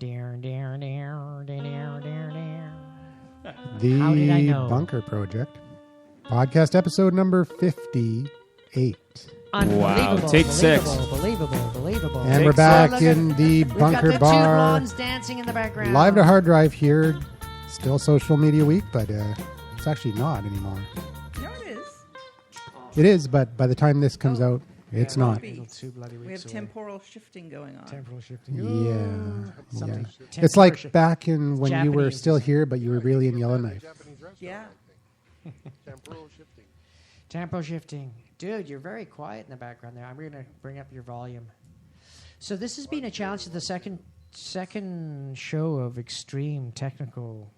How did I The know? Bunker Project. Podcast episode number 58. Unbelievable. Take six. Believable. And Take we're back six. in the We've Bunker got the Bar. two blondes dancing in the background. Live to hard drive here. Still social media week, but it's actually not anymore. No, it is. It is, but by the time this comes out, it's not. Be. Two bloody We weeks have away. temporal shifting going on. Temporal shifting. Yeah. Something. It's like back in when you were Japanese. still here, but you were really in Yellowknife. Yeah. Tempo shifting. Dude, you're very quiet in the background there. I'm going to bring up your volume. So this has been a challenge to the second show of extreme technical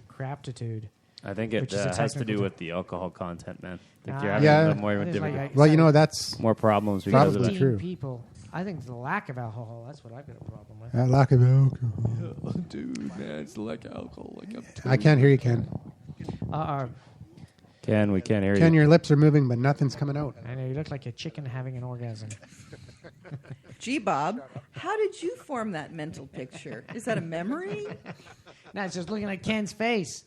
craptitude. I think Which it is a has to technical do with the alcohol content, man. I think you're Ah. having Yeah. a more It is difficult, like Well, you know, that's more problems because of Probably that. true. people. I think the lack of alcohol, that's what I've got a problem with. lack of alcohol. Dude, man, it's like alcohol. I can't hear you, Ken. Ken, we can't hear Ken, you. your lips are moving, but nothing's coming out. I know, you look like a chicken having an orgasm. Gee, Bob, how did you form that mental picture? Is that a memory? No, it's just looking at Ken's face.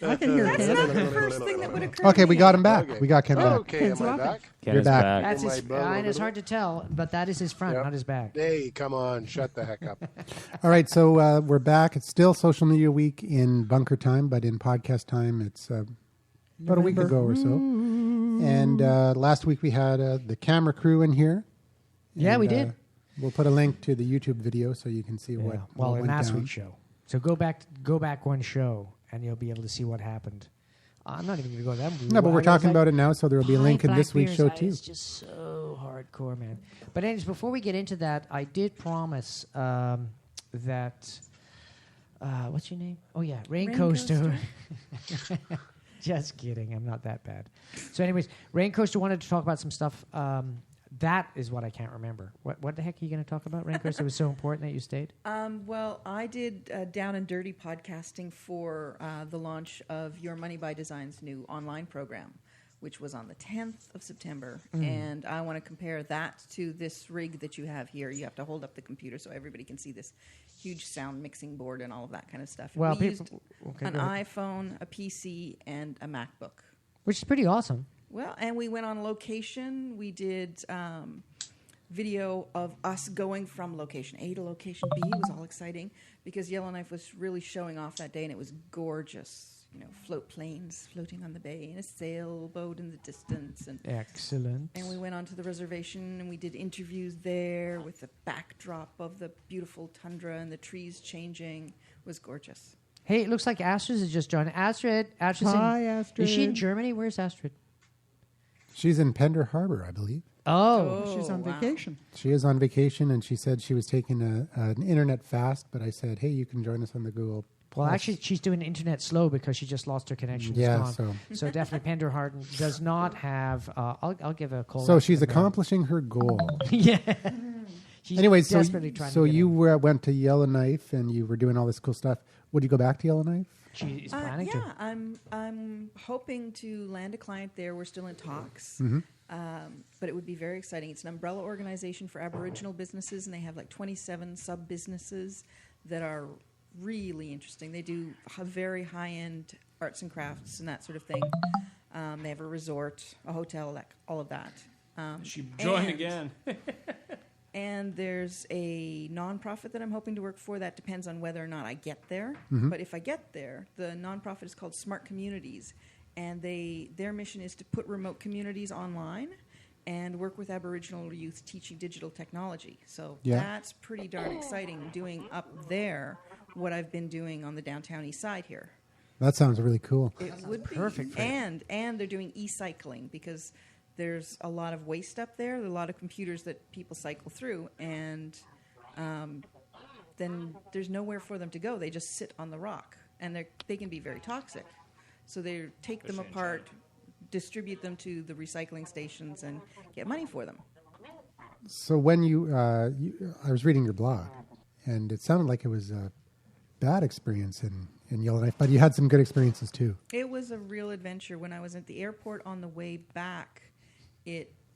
I can hear That's not the first thing that would occur. Okay, to we me. got him back. We got Ken back. Okay, am I back? Ken You're is back. back. That's Oh, his, my brother. and it's hard to tell, but that is his front, Yep. not his back. Hey, come on, shut the heck up. All right, so we're back. It's still social media week in bunker time, but in podcast time, it's about a week ago or so. And last week we had the camera crew in here. Yeah, And, we did. We'll put a link to the YouTube video so you can see Yeah. what Well, in went last down. week's show. So go back one show, and you'll be able to see what happened. I'm not even going to go that. No, but we're talking about it now, so there will be a link in this week's show too. It's just so hardcore, man. But anyways, before we get into that, I did promise that. What's your name? Oh yeah, Rain Coaster. Just kidding. I'm not that bad. So, anyways, Rain Coaster wanted to talk about some stuff. That is what I can't remember. What the heck are you going to talk about, Rain Coaster? It was so important that you stayed. Well, I did Down and Dirty podcasting for the launch of Your Money by Design's new online program, which was on the 10th of September. And I want to compare that to this rig that you have here. You have to hold up the computer so everybody can see this huge sound mixing board and all of that kind of stuff. Well, we people- used okay, an go ahead. iPhone, a PC, and a MacBook. Which is pretty awesome. Well, and we went on location. We did video of us going from location A to location B. It was all exciting because Yellowknife was really showing off that day, and it was gorgeous. You know, float planes floating on the bay and a sailboat in the distance. Excellent. And we went onto the reservation, and we did interviews there with the backdrop of the beautiful tundra and the trees changing. It was gorgeous. Hey, it looks like Astrid has just joined. Astrid's Hi, Is she in Astrid. Germany? Where's Astrid? She's in Pender Harbor, I believe. Oh, She's on wow. vacation. She is on vacation, and she said she was taking an internet fast, but I said, hey, you can join us on the Google. well, Plus. actually, she's doing internet slow because she just lost her connection. It's Yeah, gone. So definitely Pender Hardin does not have. I'll give a call. So out she's to them. accomplishing her goal. Yeah. She's Anyway, so desperately trying to get in. went to Yellowknife, and you were doing all this cool stuff. Would you go back to Yellowknife? She is planning yeah, to. I'm hoping to land a client there. We're still in talks, but it would be very exciting. It's an umbrella organization for Aboriginal businesses, and they have like 27 sub businesses that are really interesting. They do very high end arts and crafts and that sort of thing. They have a resort, a hotel, like all of that. She joined and- again. And there's a nonprofit that I'm hoping to work for. That depends on whether or not I get there. But if I get there, the nonprofit is called Smart Communities, and their mission is to put remote communities online and work with Aboriginal youth teaching digital technology. So Yeah. that's pretty darn exciting, doing up there what I've been doing on the downtown east side here. That sounds really cool. It would be perfect for you. and they're doing e-cycling because there's a lot of waste up there. There are a lot of computers that people cycle through, and then there's nowhere for them to go. They just sit on the rock, and they can be very toxic. So they take them apart, distribute them to the recycling stations, and get money for them. So when I was reading your blog, and it sounded like it was a bad experience in Yellowknife, but you had some good experiences too. It was a real adventure. When I was at the airport on the way back,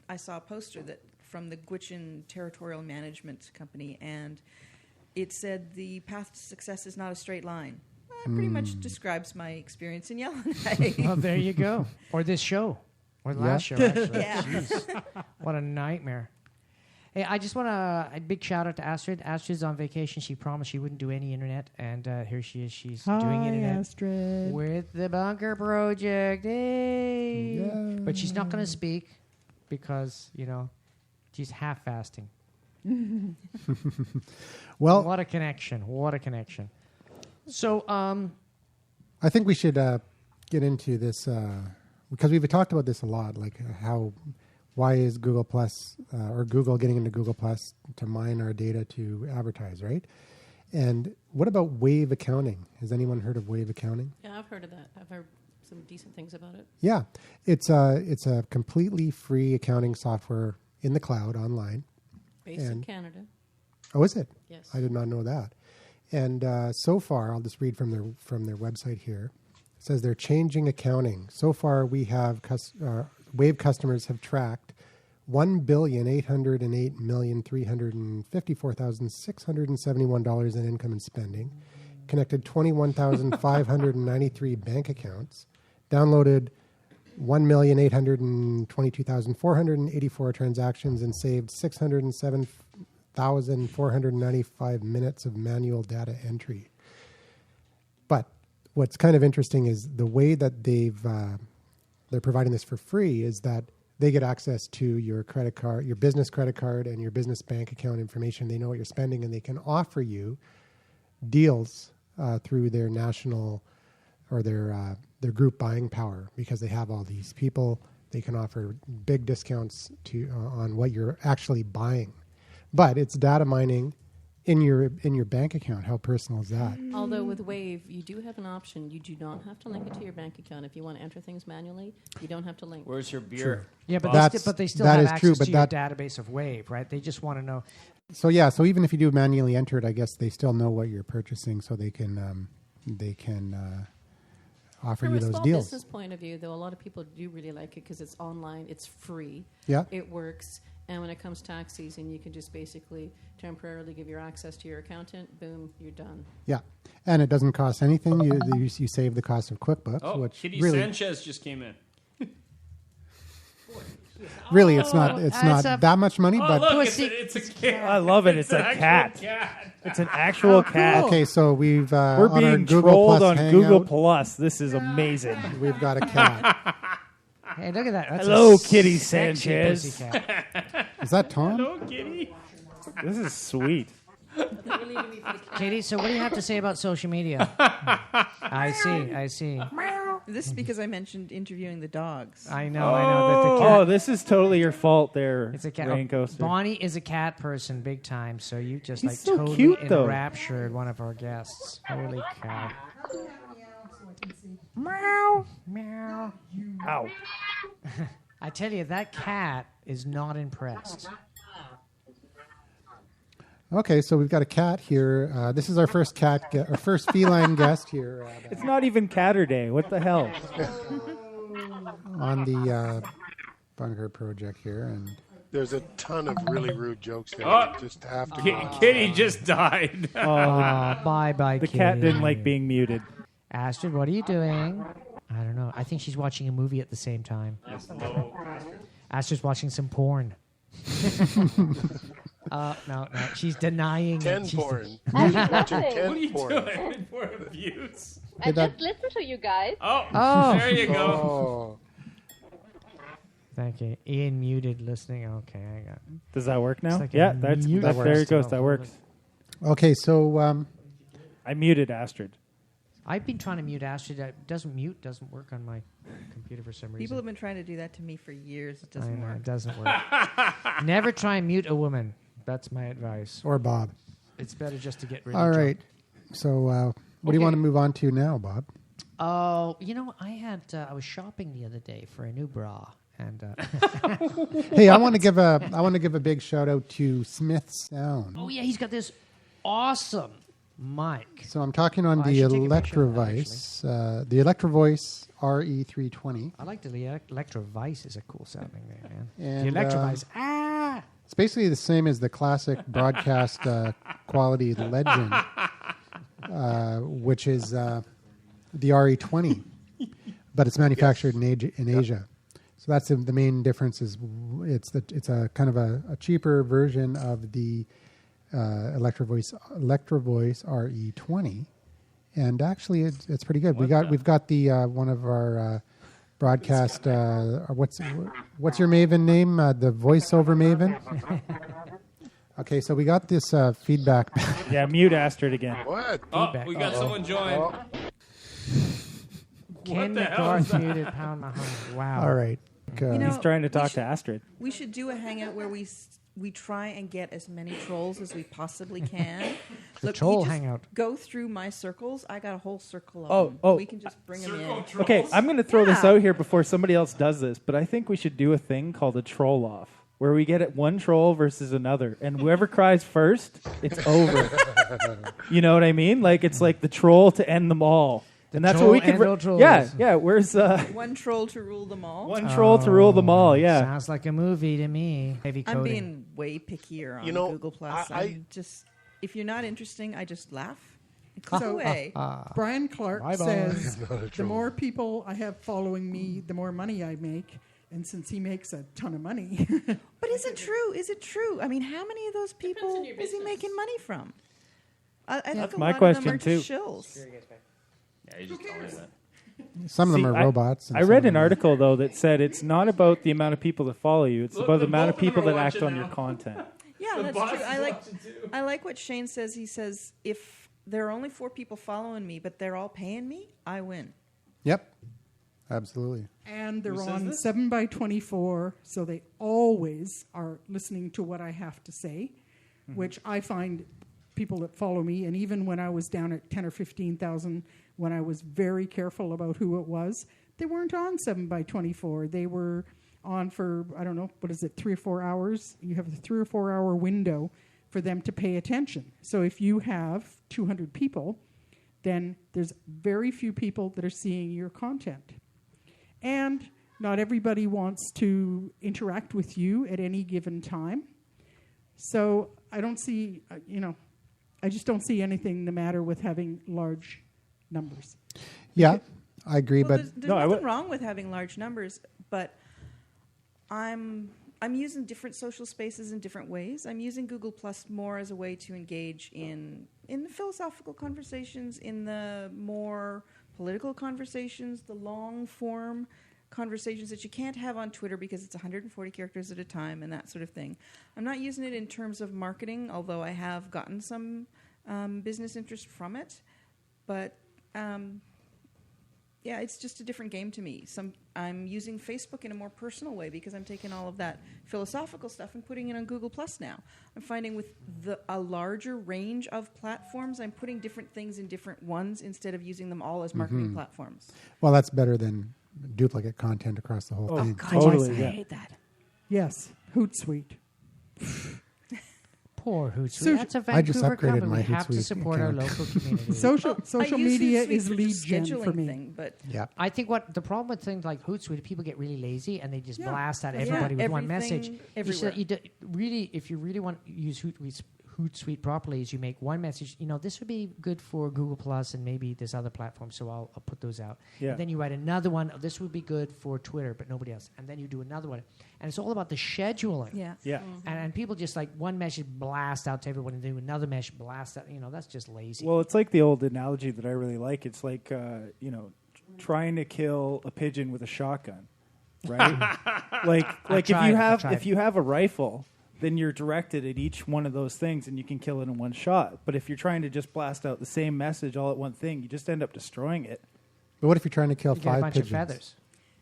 I saw a poster that from the Gwich'in Territorial Management Company, and it said the path to success is not a straight line. That pretty much describes my experience in Yellowknife. Well, there you go. Or this show. Or the Yeah. last show, actually. Yeah. Jeez. What a nightmare. Hey, I just want a big shout out to Astrid. Astrid's on vacation. She promised she wouldn't do any internet, and here she is. She's doing internet Astrid. with the Bunker Project. Hey! Yeah. But she's not going to speak because, she's half fasting. Well, What a connection. What a connection. So, I think we should get into this because we've talked about this a lot, like why is Google Plus or Google getting into Google Plus to mine our data to advertise, right? And what about Wave Accounting? Has anyone heard of Wave Accounting? Yeah, I've heard of that. I've heard some decent things about it. Yeah, it's a completely free accounting software in the cloud online. Based in And- Canada. Oh, is it? Yes. I did not know that. And so far, I'll just read from their website here. It says they're changing accounting. So far, we have Wave customers have tracked $1,808,354,671 in income and spending, connected 21,593 bank accounts, downloaded 1,822,484 transactions, and saved 607,495 minutes of manual data entry. But what's kind of interesting is the way that they're providing this for free is that they get access to your credit card, your business credit card, and your business bank account information. They know what you're spending, and they can offer you deals through their national or their group buying power because they have all these people. They can offer big discounts on what you're actually buying. But it's data mining in your bank account. How personal is that? Although with Wave, you do have an option. You do not have to link it to your bank account. If you want to enter things manually, you don't have to link. Where's your beer? yeah, but That's- they still that have is access true, to but your that- database of Wave, right? They just want to know. So yeah, so even if you do manually enter it, I guess they still know what you're purchasing, so they can offer From you a those small deals. business point of view, though, a lot of people do really like it because it's online, it's free, Yeah. it works, and when it comes tax season, you can just basically temporarily give your access to your accountant. Boom, you're done. Yeah, and it doesn't cost anything. You save the cost of QuickBooks, Oh, which Kitty really, Sanchez just came in. really, it's not that's a- that much money, Oh, but look, Pussy. it's a cat. I love it. It's an a actual cat. cat. It's an actual cat. okay. So we've We're on our being Google trolled Plus on Hangout, Google Plus. This is amazing. we've got a cat. Hey, look at that. That's Hello, a Kitty sexy Sanchez. pussycat. Is that Tom? Hello, Kitty. This is sweet. They're leaving me for the cat. Katie, so what do you have to say about social media? I see. This is because I mentioned interviewing the dogs. I know that the cat. Oh, this is totally your fault there, It's a cat. Raincoaster. Bonnie is a cat person, big time. So you just He's like so totally cute, though. enraptured one of our guests. Holy cow! Meow, meow. Ow. I tell you, that cat is not impressed. Okay, so we've got a cat here. This is our first our first feline guest here It's not even Catterday. What the hell? on the Bunker Project here, and There's a ton of really rude jokes there. Oh. Just have to. Kitty just died. Oh, Bye, the cat didn't like being muted. Astrid, what are you doing? I don't know. I think she's watching a movie at the same time. Astrid's watching some porn. No. She's denying it. 10 She's porn. I'm Watching nothing. 10 What are you porn. doing for abuse? I Hey, that- just listen to you guys. Oh, there you go. Oh, Thank you. Ian muted listening. Okay, I got it. Does that work now? It's like a Yeah, mute there works. it goes. That works. okay, so I muted Astrid. I've been trying to mute Astrid. It doesn't work on my computer for some reason. People have been trying to do that to me for years. It I doesn't know, work. it doesn't work. Never try and mute a woman. That's my advice. or Bob. It's better just to get rid All of right. So what do you want to move on to now, Bob? Oh, I was shopping the other day for a new bra, and Hey, I want to give a big shout out to Smith Sound. oh yeah, he's got this awesome mic. So I'm talking on Oh, I the should take a picture of that, Electrovoice, the Electrovoice RE320. I like the Electrovice is a cool sounding name, man. And, the Electrovice. It's basically the same as the classic broadcast quality Legend, which is the RE20, but it's manufactured in Asia. So that's the main difference. Is it's a kind of a cheaper version of the Electrovoice RE20, and actually it's pretty good. We've got the one of our broadcast. What's your Maven name? The voiceover Maven. Okay, so we got this feedback. Yeah, mute Astrid again. What? Oh, we got someone join. Ken the hell is McGarth muted pound my heart. Wow. All right. You know, He's trying to we talk should- to Astrid. We should do a hangout where we try and get as many trolls as we possibly can. Look, troll you just hangout. Go through my circles. I got a whole circle of Oh, them. oh. We can just bring them in. Okay, I'm going to throw this Yeah. out here before somebody else does this, but I think we should do a thing called a troll off, where we get it one troll versus another, and whoever cries first, it's over. You know what I mean? Like it's like the troll to end them all, and that's what troll we could. end all trolls. Yeah. Where's One troll to rule them all. one troll to rule them all? Yeah. Sounds like a movie to me. Heavy I'm coding. being way pickier on You know, Google Plus. I- I'm just if you're not interesting, I just laugh. and click So- away. Brian Clark Bye-bye. says, Not a the troll. more people I have following me, the more money I make. And since he makes a ton of money, But is it true? Is it true? I mean, how many of those people on your is he business. making money from? I think That's a my lot question, of them are too. just shills. Yeah, you just told me that. Some of them See, are robots. and I some read of them an are- article though that said it's not about the amount of people that follow you; it's Look, about the the amount of both of them people are that act watching on your now. content. Yeah, The that's boss true. is watching too. I like what Shane says. He says if there are only 4 people following me, but they're all paying me, I win. Yep, absolutely. and they're Who says on this? 7x24, so they always are listening to what I have to say, which I find people that follow me, and even when I was down at 10 or 15,000, when I was very careful about who it was, they weren't on 7x24. They were on for, I don't know, 3 or 4 hours? You have a 3 or 4 hour window for them to pay attention. So if you have 200 people, then there's very few people that are seeing your content. And not everybody wants to interact with you at any given time. So I don't see, I just don't see anything the matter with having large numbers. Yeah, I agree. Well, But there's No, I nothing would- wrong with having large numbers, but I'm using different social spaces in different ways. I'm using Google Plus more as a way to engage in the philosophical conversations, in the more political conversations, the long form conversations that you can't have on Twitter because it's 140 characters at a time and that sort of thing. I'm not using it in terms of marketing, although I have gotten some business interest from it. But yeah, it's just a different game to me. I'm using Facebook in a more personal way because I'm taking all of that philosophical stuff and putting it on Google Plus now. I'm finding with a larger range of platforms, I'm putting different things in different ones instead of using them all as marketing platforms. well, that's better than duplicate content across the whole Oh, thing. God, Totally, yes, yeah. I hate that. Yes, Hootsuite. Poor Hootsuite. So- That's a I just Vancouver upgraded company. my We have to Hootsuite support our account. local community. Social I use media Hootsuite is for lead just gen scheduling for me. thing, but Yeah. I think what the problem with things like Hootsuite, people get really lazy and they just Yeah. blast at Yeah, everybody with one everything message. everywhere. Really, if you really want to use Hootsuite properly, is you make one message. This would be good for Google Plus and maybe this other platform. So I'll put those out. Yeah. And then you write another one. This would be good for Twitter, but nobody else. And then you do another one, and it's all about the scheduling. yeah. Yeah. And people just like one message blast out to everyone and do another message blast out. That's just lazy. Well, it's like the old analogy that I really like. It's like trying to kill a pigeon with a shotgun, right? like tried. if you have a rifle, then you're directed at each one of those things and you can kill it in one shot. But if you're trying to just blast out the same message all at one thing, you just end up destroying it. But what if you're trying to kill you get a 5 bunch pigeons of feathers.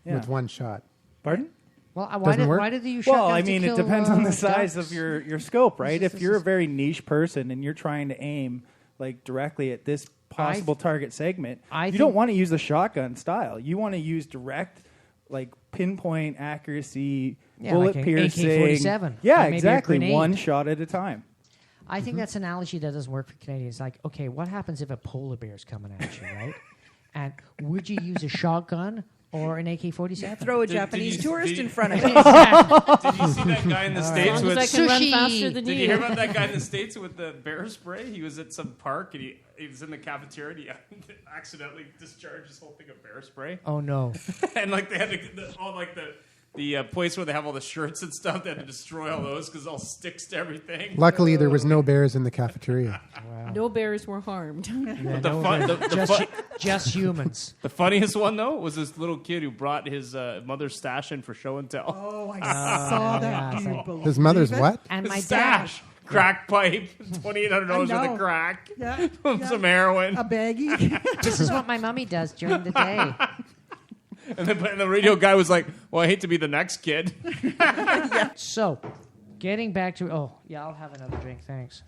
Yeah. with one shot? Pardon? Well, Doesn't work? why did they use Well, shotguns I to mean, it kill, depends on the size ducks? of your scope, right? This If is- you're a very niche person and you're trying to aim like directly at this possible target segment, you don't think- want to use the shotgun style. You want to use direct, like pinpoint accuracy, Yeah, bullet like an piercing. AK-47, Yeah, or maybe a exactly. grenade. One shot at a time. I think that's an analogy that doesn't work for Canadians. Like, okay, what happens if a polar bear is coming at you, right? And would you use a shotgun or an AK-47. Throw a Did Japanese you- tourist did you- in front of it. Did you see that guy in the As States long with... as I can run Sushi. faster than Did you. you hear about that guy in the States with the bear spray? He was at some park and he was in the cafeteria and he accidentally discharged his whole thing of bear spray. Oh no! And like they had the place where they have all the shirts and stuff, they had to destroy all those because it all sticks to everything. Luckily, there was no bears in the cafeteria. No bears were harmed. Yeah, The no, fun- they're the fun- just humans. The funniest one though was this little kid who brought his mother's stash in for show and tell. Oh, I saw that. yeah, Do you so- believe His mother's it? what? And my dad. Stash, crack pipe, $2,800 worth I know. of crack, Yeah, some heroin, a baggie. This is what my mommy does during the day. and the radio guy was like, "Well, I hate to be the next kid." So, getting back to I'll have another drink, thanks.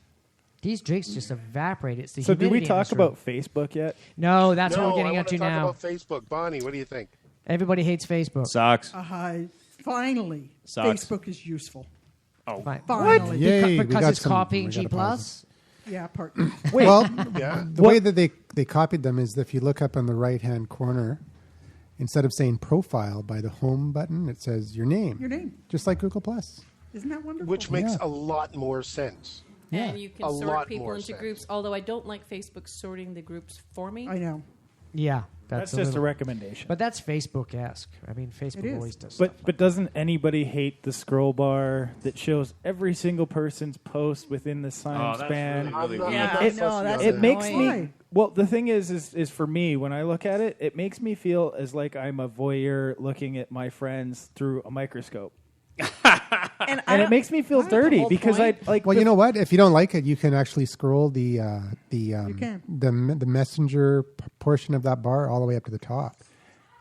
These drinks just evaporate. It's the So, did we humidity in talk this room. about Facebook yet? No, that's no, what we're getting I up want to talk now. about Facebook. Bonnie, what do you think? Everybody hates Facebook. Sucks. Finally, Sucks. Facebook is useful. Fine. Finally. Yay, we Because got it's some- copying we G got a plus. Yeah, part. Well, Yeah. the way that they copied them is if you look up on the right-hand corner, instead of saying profile by the home button, it says your name. Your name. Just like Google Plus. Isn't that wonderful? Which makes Yeah. a lot more sense. And you can A sort lot people more into sense. groups, although I don't like Facebook sorting the groups for me. I know. Yeah, That's that's, just a little, recommendation. But that's Facebook-esque. I mean, Facebook is. always does. stuff But doesn't anybody hate the scroll bar that shows every single person's post within the time that's span? really weird. Yeah, I'm I not know. fussy That's on It that. makes annoying. me well. The thing is for me when I look at it, it makes me feel as like I'm a voyeur looking at my friends through a microscope, And and it makes me feel dirty whole because I point. like. Well, you know what? If you don't like it, you can actually scroll the can. the messenger portion of that bar all the way up to the top.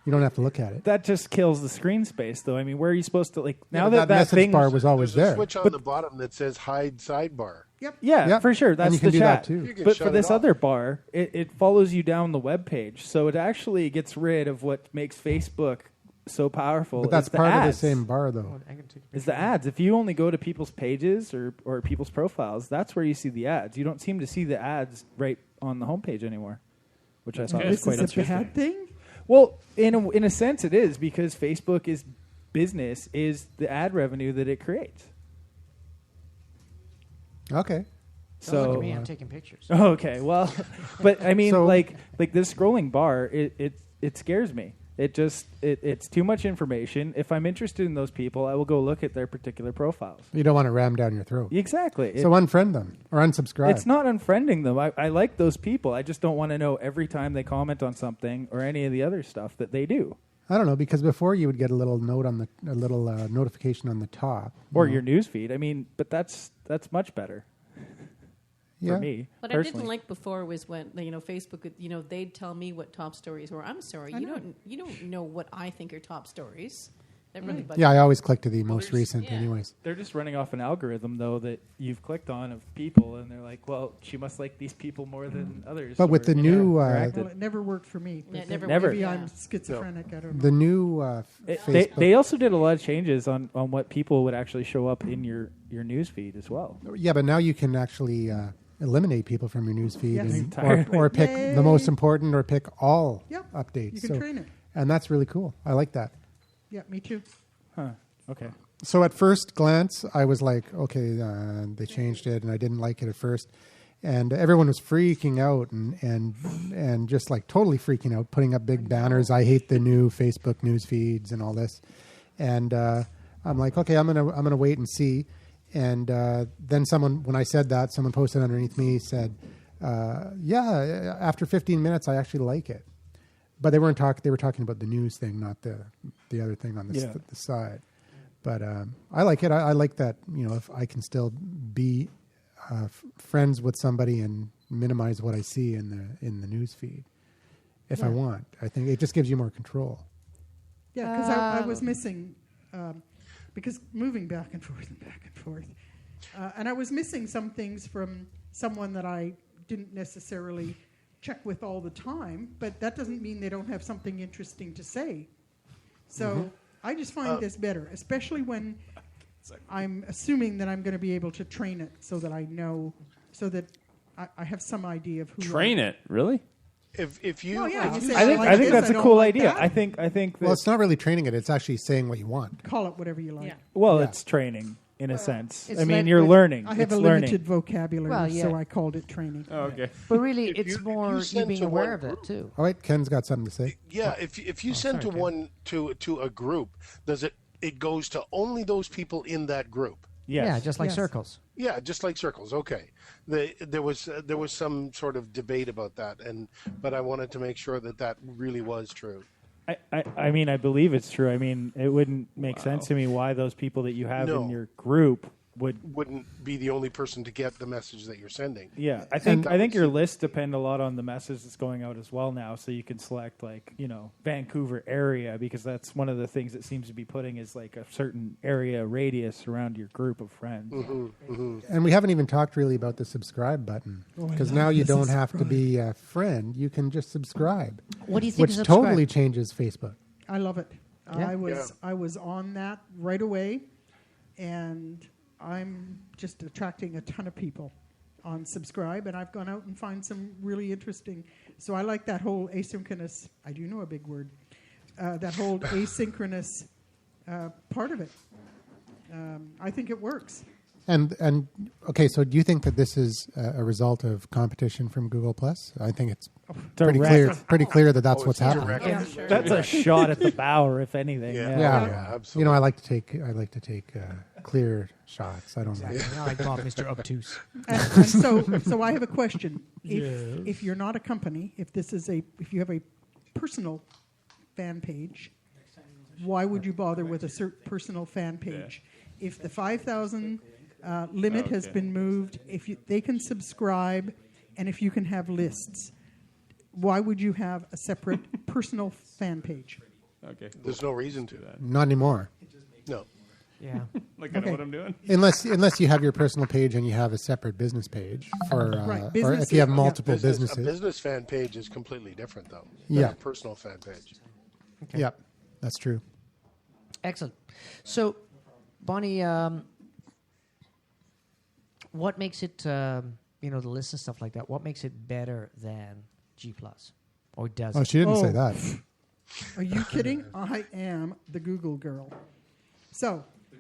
You don't have to look at it. that just kills the screen space, though. I mean, where are you supposed to like now Yeah, but that message thing? bar was always There's a there. switch on the bottom that says hide sidebar. Yep. Yeah, Yep. for sure. And That's you can the do chat. that too. You can But shut for it this off. other bar, it follows you down the web page, so it actually gets rid of what makes Facebook so powerful. But that's is the part of the ads. same bar, though. I can take a Is the ads. If you only go to people's pages or people's profiles, that's where you see the ads. You don't seem to see the ads right on the homepage anymore, which I thought was This quite is a interesting. bad thing. Well, in a sense, it is because Facebook is business is the ad revenue that it creates. Okay. Don't look So at me. I'm taking pictures. okay, well, but I mean, So- like this scrolling bar, it scares me. It's too much information. If I'm interested in those people, I will go look at their particular profiles. You don't want to ram down your throat. Exactly. So unfriend them or unsubscribe. It's not unfriending them. I like those people. I just don't want to know every time they comment on something or any of the other stuff that they do. I don't know, because before you would get a little note on a little notification on the top. Or your news feed. I mean, but that's much better Yeah. for me. What personally. I didn't like before was when Facebook, would, they'd tell me what top stories were. I'm sorry, you don't know what I think are top stories. That really bugs Yeah, me. I always click to the most recent, yeah. anyways. They're just running off an algorithm, though, that you've clicked on of people, and they're like, well, she must like these people more than others. But with or, the you know, new, interacted. Well, it never worked for me. Yeah, it but never Maybe worked, I'm yeah. schizophrenic. I don't know. The new They Facebook. also did a lot of changes on what people would actually show up in your news feed as well. Yeah, but now you can actually eliminate people from your news feed Yes. and, or pick Yay. the most important or pick all Yep. updates. You can train it. And that's really cool. I like that. Yeah, me too. Huh. Okay. So at first glance, I was like, okay, they changed it, and I didn't like it at first. And everyone was freaking out and just like totally freaking out, putting up big banners. I hate the new Facebook news feeds and all this. And I'm like, okay, I'm gonna wait and see. And then someone, when I said that, someone posted underneath me said, yeah, after 15 minutes, I actually like it. But they weren't talking. They were talking about the news thing, not the other thing on the side. But I like it. I like that. If I can still be friends with somebody and minimize what I see in the news feed, if I want, I think it just gives you more control. Yeah, because I was missing, because moving back and forth, and I was missing some things from someone that I didn't necessarily check with all the time, but that doesn't mean they don't have something interesting to say. So I just find this better, especially when I'm assuming that I'm going to be able to train it so that I know, so that I have some idea of who. Train it, really? if you Oh, yeah, you say, I think like I think this, that's a don't cool like idea. that. I think that, Well, it's not really training it. It's actually saying what you want. Call it whatever you like. Yeah. Yeah. it's training in a sense. it's I mean, like you're with- learning. I have it's a learning. limited vocabulary, Well, yeah. so I called it training. Oh, okay. But really, If it's you- if more you you send being to aware one of it group- too. All right, Ken's got something to say. Yeah, if you send sorry, to one to a group, does it goes to only those people in that group? Yes. Yeah, just like Yes. circles. Yeah, just like circles. Okay, there was some sort of debate about that, but I wanted to make sure that really was true. I mean, I believe it's true. I mean, it wouldn't make sense to me why those people that you have No. in your group would. Wouldn't be the only person to get the message that you're sending. Yeah, I think your lists depend a lot on the message that's going out as well now. So you can select like Vancouver area, because that's one of the things that seems to be putting is like a certain area radius around your group of friends. And we haven't even talked really about the subscribe button, because now you don't have to be a friend. You can just subscribe, What do you think? which of totally subscribe? changes Facebook. I love it. Yeah. I was on that right away, and I'm just attracting a ton of people on subscribe, and I've gone out and find some really interesting. So I like that whole asynchronous. I do know a big word. That whole asynchronous part of it. I think it works. And okay, so do you think that this is a result of competition from Google Plus? I think it's Direct. pretty clear that that's Oh, what's it's happening. direct. Yeah, sure. That's a shot at the bower, if anything. Yeah. Yeah. Absolutely. I like to take clear shots. I don't like. I call it Mr. Obtuse. And so I have a question. If you're not a company, if you have a personal fan page, why would you bother with a personal fan page? If the 5,000 limit has been moved, they can subscribe, and if you can have lists, why would you have a separate personal fan page? Okay. There's no reason to. Not anymore. No. Yeah. Like, I know Okay. what I'm doing. Unless you have your personal page and you have a separate business page for, Right, or business if you have is- yeah. multiple A businesses. business fan page is completely different, though. Yeah. Than a personal fan page. Yep, that's true. Excellent. So, Bonnie, what makes it, the list and stuff like that, what makes it better than G+? Or does Oh, it? she didn't say Oh. that. Are you kidding? I am the Google girl. So, the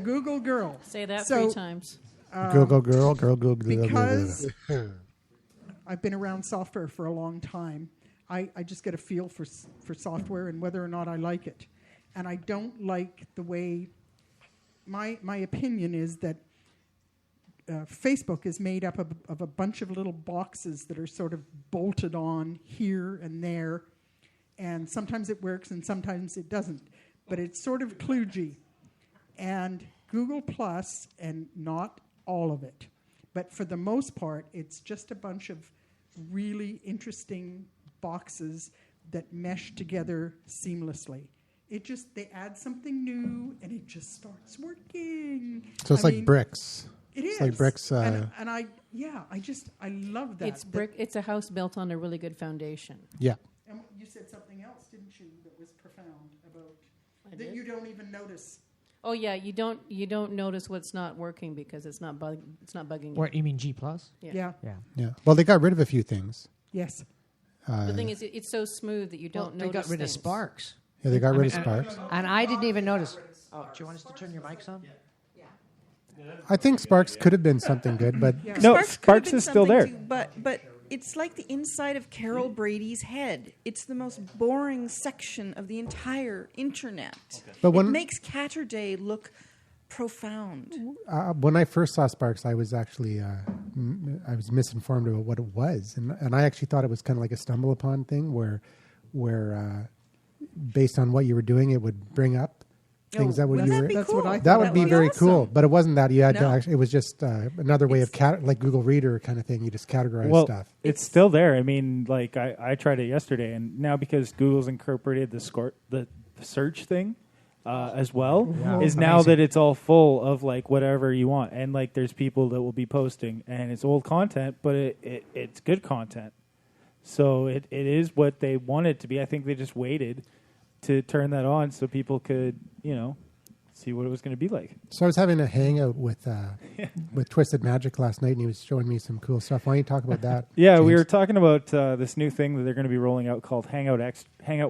Google girl. Say that So, 3 times. Google girl. Because I've been around software for a long time, I just get a feel for software and whether or not I like it. And I don't like the way, my opinion is that Facebook is made up of a bunch of little boxes that are sort of bolted on here and there. And sometimes it works and sometimes it doesn't. But it's sort of kludgy. And Google Plus, and not all of it, but for the most part, it's just a bunch of really interesting boxes that mesh together seamlessly. They add something new, and it just starts working. So it's I like mean, bricks. It is. It's like bricks. and I love that. It's brick. It's a house built on a really good foundation. Yeah. And you said something else, didn't you, that was profound about I that did? you don't even notice. Oh yeah, you don't notice what's not working because it's not bugging you. What, you mean G+? Yeah. Yeah. Yeah. Well, they got rid of a few things. Yes. The thing is, it's so smooth that you don't They notice got rid of things. Sparks. Yeah, they got rid of Sparks. And I didn't even notice. Oh, do you want us to turn your mics on? I think Sparks could have been something good, but Yeah. No, could have Sparks been is still something there. too, but it's like the inside of Carol Brady's head. It's the most boring section of the entire internet. But It when- makes Catterday look profound. when I first saw Sparks, I was actually I was misinformed about what it was, and I actually thought it was kind of like a stumble upon thing where based on what you were doing, it would bring up things that would wouldn't you that were. be That's cool? what I That would be would very awesome. cool, but it wasn't that. You had to No. actually. It was just another way of like Google Reader kind of thing. You just categorize Well, stuff. it's still there. I mean, like I tried it yesterday, and now because Google's incorporated the search thing as well, is now Amazing. that it's all full of like whatever you want, and like there's people that will be posting, and it's old content, but it's good content. So it is what they wanted to be. I think they just waited to turn that on so people could see what it was going to be like. So I was having a hangout with Twisted Magic last night, and he was showing me some cool stuff. Why don't you talk about that? Yeah, we James? were talking about this new thing that they're going to be rolling out called Hangout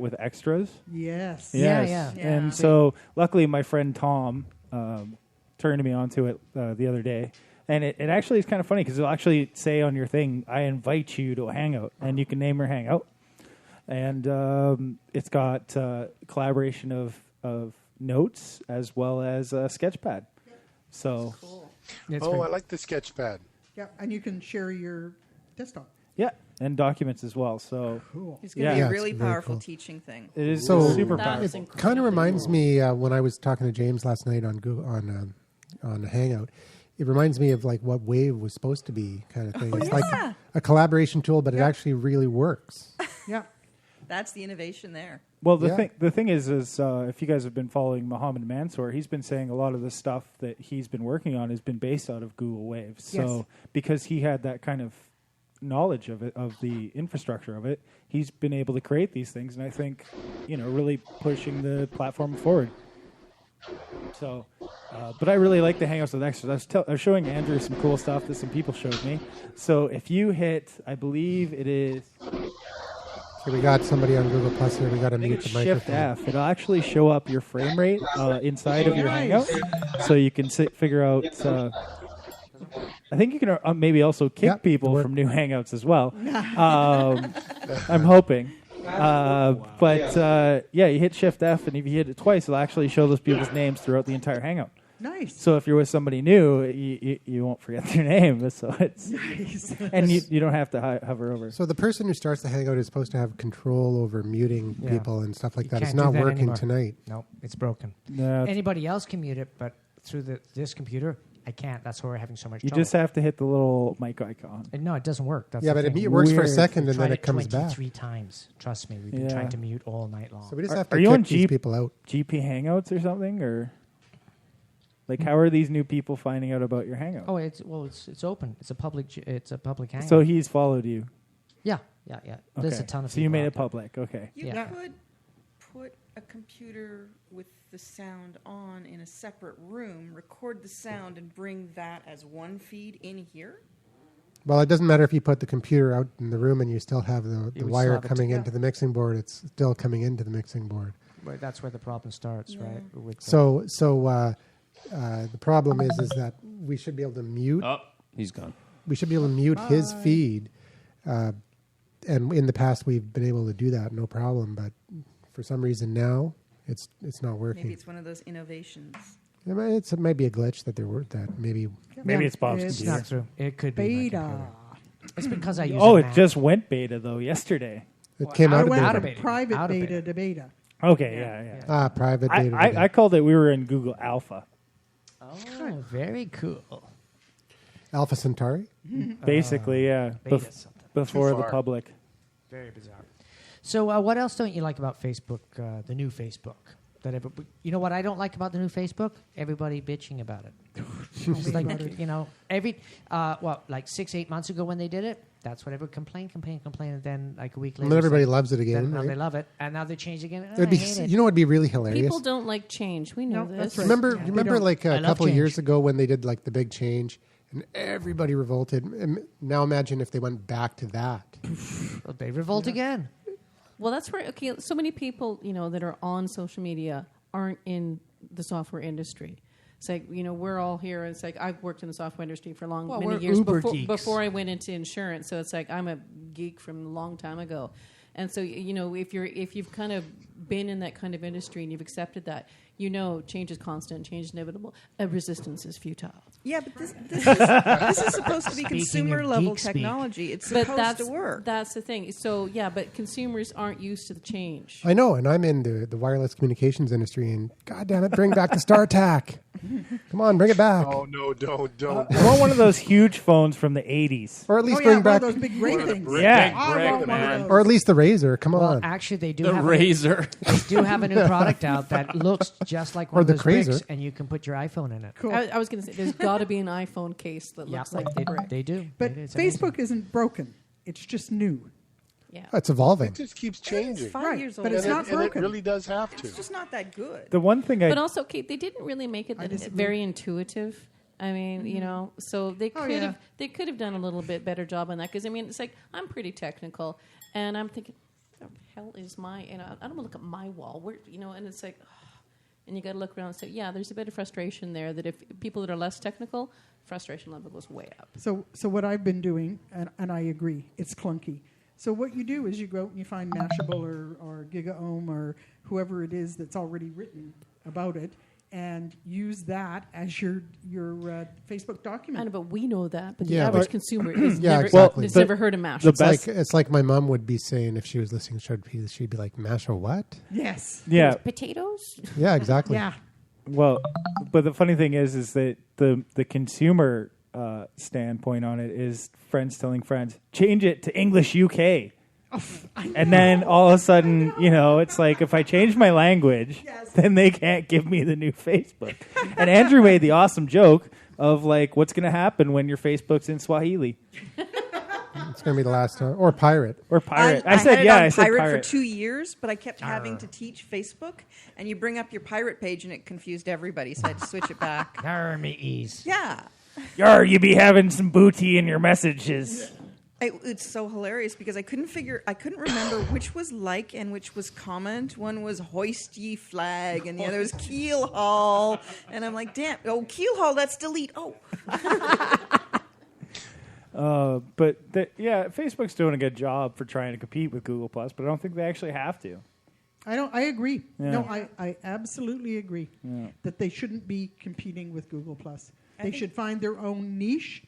with Extras. Yes. Yeah, Yes. yeah. And so, luckily, my friend Tom turned me onto it the other day. And it actually is kind of funny because it'll actually say on your thing, I invite you to a hangout. And you can name your hangout. And it's got collaboration of notes as well as a Sketchpad. So, It's Oh, very- I like the Sketchpad. Yeah, and you can share your desktop. yeah. And documents as well. So, Cool. It's going to Yeah. be Yeah, a it's really very powerful cool. teaching thing. it is So- super That powerful. was It incredible. kind of reminds me when I was talking to James last night on Google, on Hangout. It reminds me of like what Wave was supposed to be, kind of thing. It's like a collaboration tool, but it actually really works. Yeah. That's the innovation there. Well, Yeah. the thing is if you guys have been following Mohammed Mansour, he's been saying a lot of the stuff that he's been working on has been based out of Google Wave. So Yes. because he had that kind of knowledge of it, of the infrastructure of it, he's been able to create these things, and I think really pushing the platform forward. So, but I really like the Hangouts with Extras. I was showing Andrew some cool stuff that some people showed me. So if you hit, I believe it is. So we got somebody on Google Plus here. We got to I think mute it's the Shift microphone. F. It'll actually show up your frame rate inside of your Hangout, so you can figure out. I think you can maybe also kick Yep, people work. from new Hangouts as well. I'm hoping. But yeah, you hit Shift F, and if you hit it twice, it'll actually show those people's names throughout the entire Hangout. Nice. So if you're with somebody new, you won't forget their name. So it's and you don't have to hover over. So the person who starts the Hangout is supposed to have control over muting Yeah. people and stuff like You that. It's can't do not that working anymore. tonight. No, it's broken. No, Anybody else can mute it, but through this computer, I can't. That's why we're having so much you trouble. just have to hit the little mic icon. And no, it doesn't work. That's Yeah, the but thing. it works for a Weird. second We've and tried then it comes back. 23 times. Trust me, we've been Yeah. trying to mute all night long. So we just Are- have to are you on kick these Jeep? people out. GP Hangouts or something, or like how are these new people finding out about your Hangout? Oh, it's open. It's a public hangout. So he's followed you. yeah. There's Okay. a ton of. So you people made out it there. public. Okay. You Yeah. could put a computer with the sound on in a separate room, record the sound, and bring that as one feed in here. Well, it doesn't matter if you put the computer out in the room and you still have the would still wire have it coming to- into the mixing board. It's still coming into the mixing board. Right, that's where the problem starts, right? With the- So the problem is that we should be able to mute. Oh, he's gone. We should be able to mute his feed. And in the past, we've been able to do that, no problem. But for some reason now, it's not working. Maybe it's one of those innovations. It might be a glitch that maybe. Maybe it's Bob's It's it's computer. not true. It could be my Beta. computer. It's because I use. Oh, a it Mac. just went beta though yesterday. It came out I of went beta. out of from beta. private Out of beta beta. to beta. Okay, yeah. Private beta. beta. I called it. We were in Google Alpha. Oh, very cool. Alpha Centauri. Basically, yeah. Beta something. Before Too the far. public. Very bizarre. So, what else don't you like about Facebook? The new Facebook. You know what I don't like about the new Facebook? Everybody bitching about it. It's like like 6-8 months ago when they did it. That's what everyone complained, and then like a week later, And then everybody it's loves it like, again. then now Right? they love it, and now they change again. It would be, I hate it. you know, what would be really hilarious. People don't like change. We know No, this. that's right. Remember, Yeah. you remember They don't- like I a love couple of years change. ago when they did like the big change, and everybody revolted. And now imagine if they went back to that. They revolt again. Well, that's right. Okay, so many people, that are on social media aren't in the software industry. It's like, we're all here. And it's like, I've worked in the software industry for Well, many we're years uber geeks. before I went into insurance. So it's like, I'm a geek from a long time ago. And so, if you've kind of been in that kind of industry and you've accepted that, change is constant, change is inevitable. Resistance is futile. Yeah, but this is supposed to be Speaking consumer of level geek speak. technology. It's But supposed to work. That's the thing. So, yeah, but consumers aren't used to the change. I know, and I'm in the wireless communications industry, and God damn it, bring back the StarTAC. Come on, bring it back, Oh no! Don't. I want one of those huge phones from the 80s. or at least Oh, yeah, bring one back, of those big gray things. Yeah. I Brick, want one man. of those. or at least the Razor. Come Well, on. actually, they do The have razor. they do have a new product out that looks just like one Or of the those bricks, Crazer. and you can put your iPhone in it. Cool. I was going to say, there's got to be an iPhone case that looks like the brick. they do. But It's amazing. Facebook isn't broken. It's just new. Yeah. It's evolving. It just keeps It's changing. 5 years old. but it's and, not and it broken. really does have to. It's just not that good. The one thing I But also, Kate, they didn't really make it very intuitive. I mean, you know, so they could yeah. have they could have done a little bit better job on that because I mean, it's like I'm pretty technical, and I'm thinking, what the hell is my? And I don't want to look at my wall, where you know, and it's like, and you got to look around and say, yeah, there's a bit of frustration there. That if people that are less technical, frustration level goes way up. So what I've been doing, and I agree, it's clunky. So what you do is you go out and you find Mashable or GigaOM or whoever it is that's already written about it, and use that as your Facebook I document. know, but we know that. But the Yeah, average but- consumer is Yeah, never, exactly. has The- never heard of MASH. the It's like, best- it's like my mom would be saying if she was listening to Shred, she'd be like, "Mash or what?" Yes. yeah. Potatoes. Yeah, exactly. Yeah. Well, but the funny thing is that the consumer standpoint on it is friends telling friends, change it to English UK. And then all of a sudden, you know, it's like if I change my language, then they can't give me the new Facebook. And Andrew made the awesome joke of like, what's going to happen when your Facebook's in Swahili It's going to be the last time. Or pirate. or pirate? I said had it yeah. on I said pirate pirate. for 2 years, but I kept having to teach Facebook, and you bring up your pirate page, and it confused everybody, so I had to switch it back. Army ease. Yeah. Yar, you be having some booty in your messages. It's so hilarious because I couldn't remember which was like and which was comment. One was hoist ye flag and the other was keel haul. And I'm like, damn, keel haul, that's delete. Oh. Yeah, Facebook's doing a good job for trying to compete with Google Plus, but I don't think they actually have to. I agree. Yeah. No, I absolutely agree that they shouldn't be competing with Google Plus. They should find their own niche,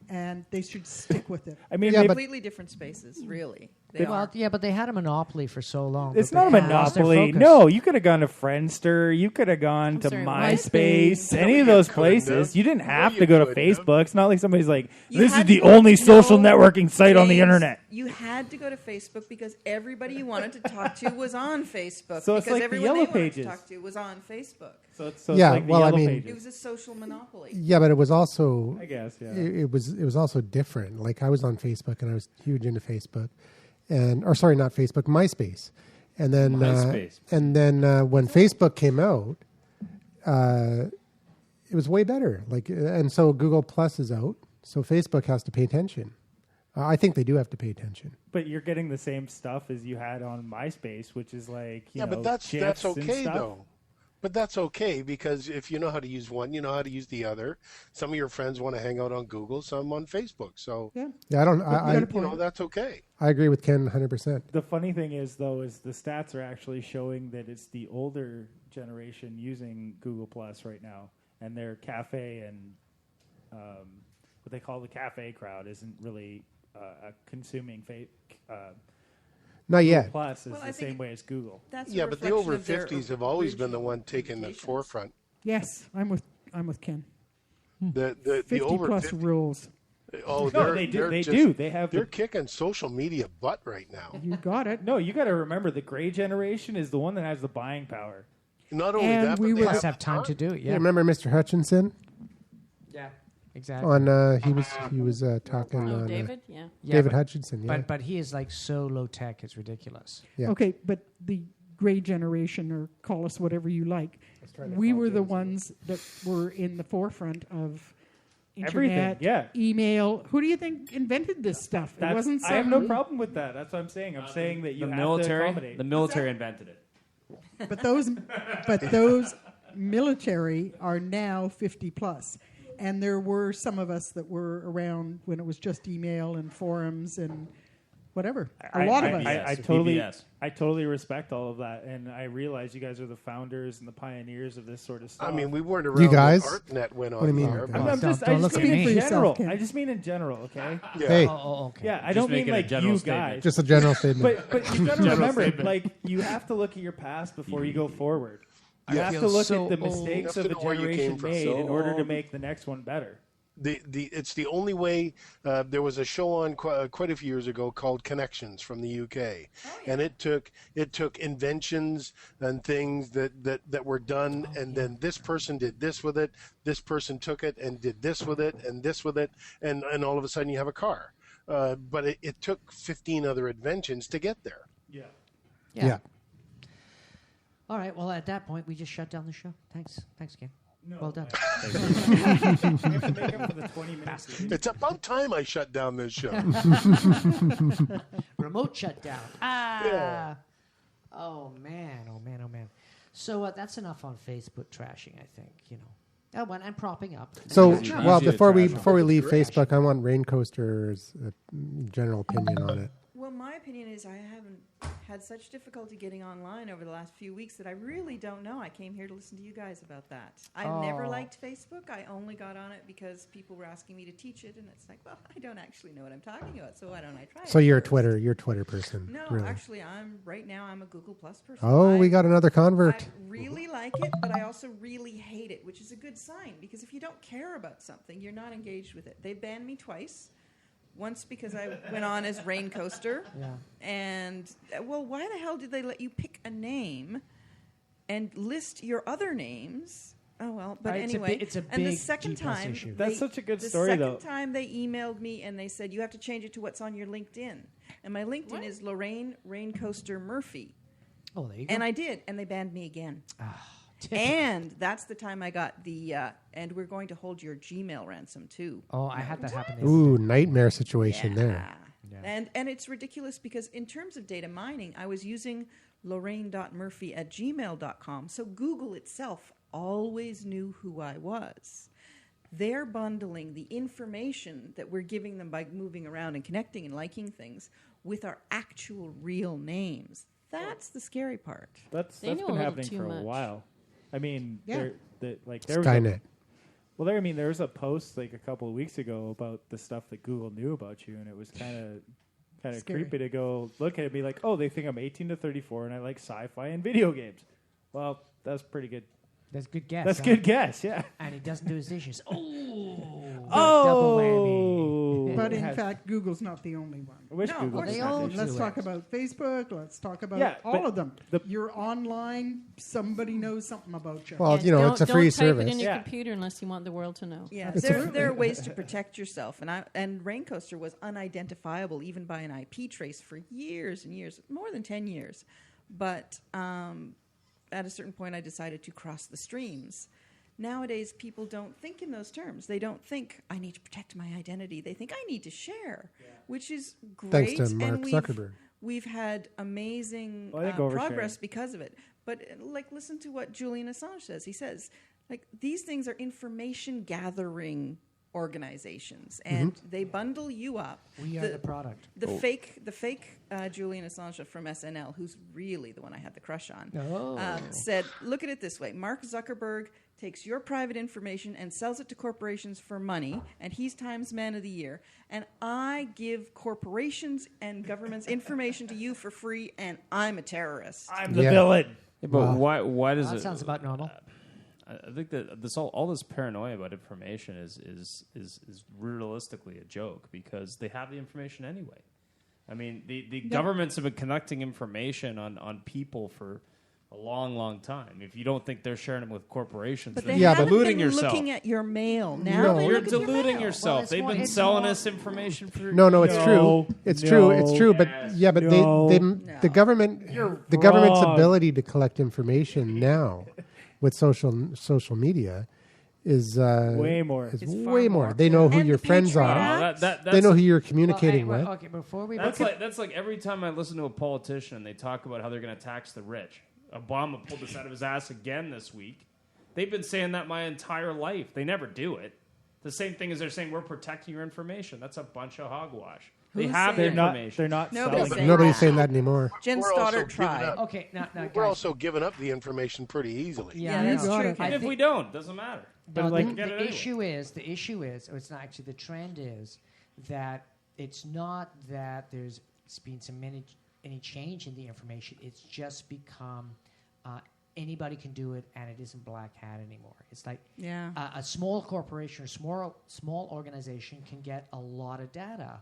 and they should stick with it. I mean, Yeah, they- but- Completely different spaces, really. They Well, are. yeah, but they had a monopoly for so long. it's that not a they lost their monopoly. focus. No, you could have gone to Friendster. You could have gone to sorry, MySpace. MySpace. Any of No, those you couldn't have. places. You didn't have No, to you go to couldn't have. Facebook. It's not like somebody's like, You this is had the to- only social no, networking site on the James, internet. You had to go to Facebook because everybody you wanted to talk to was on Facebook. So it's because like the everyone Yellow they wanted Pages. to talk to was on Facebook. So it's Yeah, like the well, I Yellow mean- It Pages. was a social monopoly. Yeah, but it was also I guess, yeah. it was also different. Like I was on Facebook and I was huge into Facebook, or sorry, not Facebook, MySpace, and then MySpace. When Facebook came out, it was way better. Like, and so Google Plus is out, so Facebook has to pay attention. I think they do have to pay attention. But you're getting the same stuff as you had on MySpace, which is like, you know, But that's GIFs and okay stuff. though. But that's okay because if you know how to use one, you know how to use the other. Some of your friends want to hang out on Google, some on Facebook. So Yeah. Yeah, I don't. you gotta you know that's okay. I agree with Ken 100%. The funny thing is, though, is the stats are actually showing that it's the older generation using Google Plus right now, and their cafe and what they call the cafe crowd isn't really consuming Not Google yet. Plus is Well, I the think same way as Google. That's a Yeah, but the reflection over of their 50s have always been the original one taking the communications. forefront. Yes, I'm with Ken. The 50 over plus 50, rules. oh, No, they do. they're They just- do. They have. They're kicking social media butt right now. You got it. No, you got to remember the gray generation is the one that has the buying power. Not only And that, we but they were- Must have have time to do it. You Yeah. remember Mr. Hutchinson Yeah. Exactly. on? He was talking Oh, on David, yeah. Yeah, David but, Hutchinson. Yeah. but he is like so low tech, it's ridiculous. Yeah. Okay, but the gray generation, or call us whatever you like, we were the ones that were in the forefront of Everything, internet, yeah. email. Who do you think invented this stuff? It wasn't I have no some- problem with that. That's what I'm saying. I'm saying that you The have to military, accommodate. the military invented it. But those military are now 50 plus. And there were some of us that were around when it was just email and forums and whatever. A lot of us. I totally respect all of that, and I realize you guys are the founders and the pioneers of this sort of stuff. I mean, we weren't around guys? when ArtNet went on. What do you mean? there, Okay. but- I'm Don't- just, don't I look just at mean me. in Speak for general. yourself, Ken. I just mean in general, okay? yeah. Hey, Okay. Yeah, I Just don't mean making a like general you statement. guys. just a general statement. But you got to General remember, statement. like, you have to look at your past before you go forward. You Yeah. have to Feels look so at the old. mistakes You have of to a know where you generation came from. made So in order to old. make the next one better. It's the only way. There was a show on quite a few years ago called Connections from the UK, and it took inventions and things that were done, and then this person did this with it, this person took it and did this with it, and this with it, and all of a sudden you have a car. but it took 15 other inventions to get there. Yeah. All right. Well, at that point, we just shut down the show. Thanks, Ken. No, Well done. we have to make up for the 20 minutes. It's about time I shut down this show. Remote shutdown. Yeah. Oh man. So that's enough on Facebook trashing, I think. Oh, when I'm propping up. So, Easy- well, easy to before we trash on. leave Facebook, I want Rain Coaster's general opinion on it. Well, my opinion is I haven't had such difficulty getting online over the last few weeks that I really don't know. I came here to listen to you guys about that. I've never Oh. liked Facebook. I only got on it because people were asking me to teach it, and it's like, well, I don't actually know what I'm talking about, so why don't I try it? So you're a first? Twitter person. No, really. actually, I'm a Google Plus person. Oh, we got another I convert. really like it, but I also really hate it, which is a good sign because if you don't care about something, you're not engaged with it. They banned me twice. Once because I went on as Rain Coaster. Yeah. And, well, why the hell did they let you pick a name and list your other names? Oh, well, but It's a anyway. it's a and the big second G-Plus time, issue. That's such a good story, though. The second time they emailed me and they said, you have to change it to what's on your LinkedIn. And my LinkedIn is Lorraine Rain Coaster Murphy. Oh, there you go. And I did, and they banned me again. Typical. And that's the time I got the, and we're going to hold your Gmail ransom, too. Oh, I had that happen. Ooh, nightmare situation there. Yeah. And it's ridiculous because in terms of data mining, I was using lorraine.murphy@gmail.com, so Google itself always knew who I was. They're bundling the information that we're giving them by moving around and connecting and liking things with our actual real names. That's the scary part. That's They knew a been little happening too for a much. while. I mean, Yeah. there was a, Skynet. well, there was a post like a couple of weeks ago about the stuff that Google knew about you, and it was kind of Scary. creepy to go look at it and be like, oh, they think I'm 18 to 34 and I like sci-fi and video games. Well, that's pretty good. That's a good guess. That's huh? good guess, yeah. And he doesn't do his dishes. Oh, Oh, double whammy. But in fact, Google's not the only one. I wish No, of Google course was They not all there. do Let's it. talk about Facebook. Let's talk about Yeah, all but of them. the- You're online. Somebody knows something about you. Well, Yeah, it's a free don't type service. it in your Yeah. computer unless you want the world to know. Yeah, It's there are ways to protect yourself, and Rain Coaster was unidentifiable even by an IP trace for years and years, more than 10 years. But at a certain point, I decided to cross the streams. Nowadays, people don't think in those terms. They don't think I need to protect my identity. They think I need to share, which is great. Thanks to Mark and Zuckerberg. We've had amazing Well, I think oversharing. progress because of it. But listen to what Julian Assange says. He says, these things are information gathering organizations, and they bundle you up. We are the product. The fake Julian Assange from SNL, who's really the one I had the crush on, said, "Look at it this way: Mark Zuckerberg takes your private information and sells it to corporations for money, and he's Times Man of the Year. And I give corporations and governments information to you for free, and I'm a terrorist." I'm the Yeah. villain. Yeah, but Wow. why does That it? sounds about normal. I think that all this paranoia about information is realistically a joke because they have the information anyway. I mean, the governments have been collecting information on people for a long, long time. If you don't think they're sharing them with corporations, But then they you're haven't deluding been yourself. looking at your mail. Now No. they You're look at your deluding mail. yourself. Well, it's They've more- been it's selling more- us information for No, it's No, true. It's true. It's true. But yeah, but No. the government, the government's wrong. ability to collect information now with social media is Way more. Is It's far way more. more. They know who And your the friends Patriot are. Act. They know who you're communicating Well, with. okay, before we That's like every time I listen to a politician and they talk about how they're going to tax the rich. Obama pulled this out of his ass again this week. They've been saying that my entire life. They never do it. The same thing as they're saying we're protecting your information. That's a bunch of hogwash. They Who's have the saying They're not. information. They're not Nobody's selling. saying it. Nobody's that. saying that anymore. Jen We're also Stoddard giving tried. up. okay, now We're guys, also giving up the information pretty easily. yeah, that's I know. got true. it. I And if think- we don't, doesn't matter. No, like- the Get it anyway. issue is, or it's not actually, the trend is that it's not that there's been any change in the information. It's just become anybody can do it, and it isn't black hat anymore. It's like Yeah. a small corporation or small organization can get a lot of data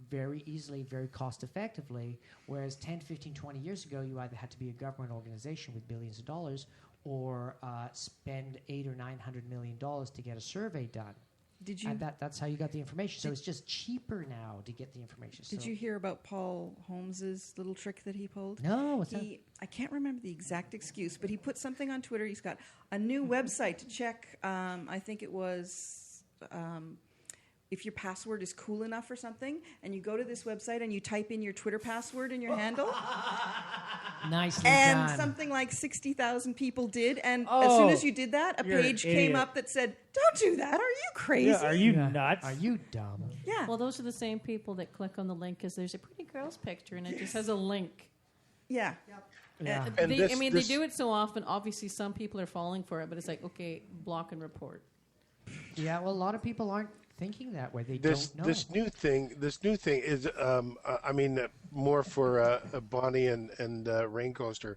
very easily, very cost effectively, whereas 10, 15, 20 years ago, you either had to be a government organization with billions of dollars or spend $800 or $900 million to get a survey done. Did you And that's how you got the information. So it's just cheaper now to get the information. did So- you hear about Paul Holmes's little trick that he pulled? No, what's that? I can't remember the exact excuse, but he put something on Twitter. He's got a new website to check. I think it was if your password is cool enough or something, and you go to this website and you type in your Twitter password and your handle, Nicely and done. something like 60,000 people did. And as soon as Oh, you did that, a you're an page came idiot. up that said, "Don't do that. Are you crazy?" Yeah, are you Yeah. nuts? Are you dumb? Yeah. Well, those are the same people that click on the link because there's a pretty girl's picture and it just has a link. Yeah. Yeah. And They, this- I mean, this- they do it so often. Obviously, some people are falling for it, but it's like, okay, block and report. Yeah, well, a lot of people aren't thinking that way. They This don't know. this new thing is I mean more for Bonnie and Raincoaster.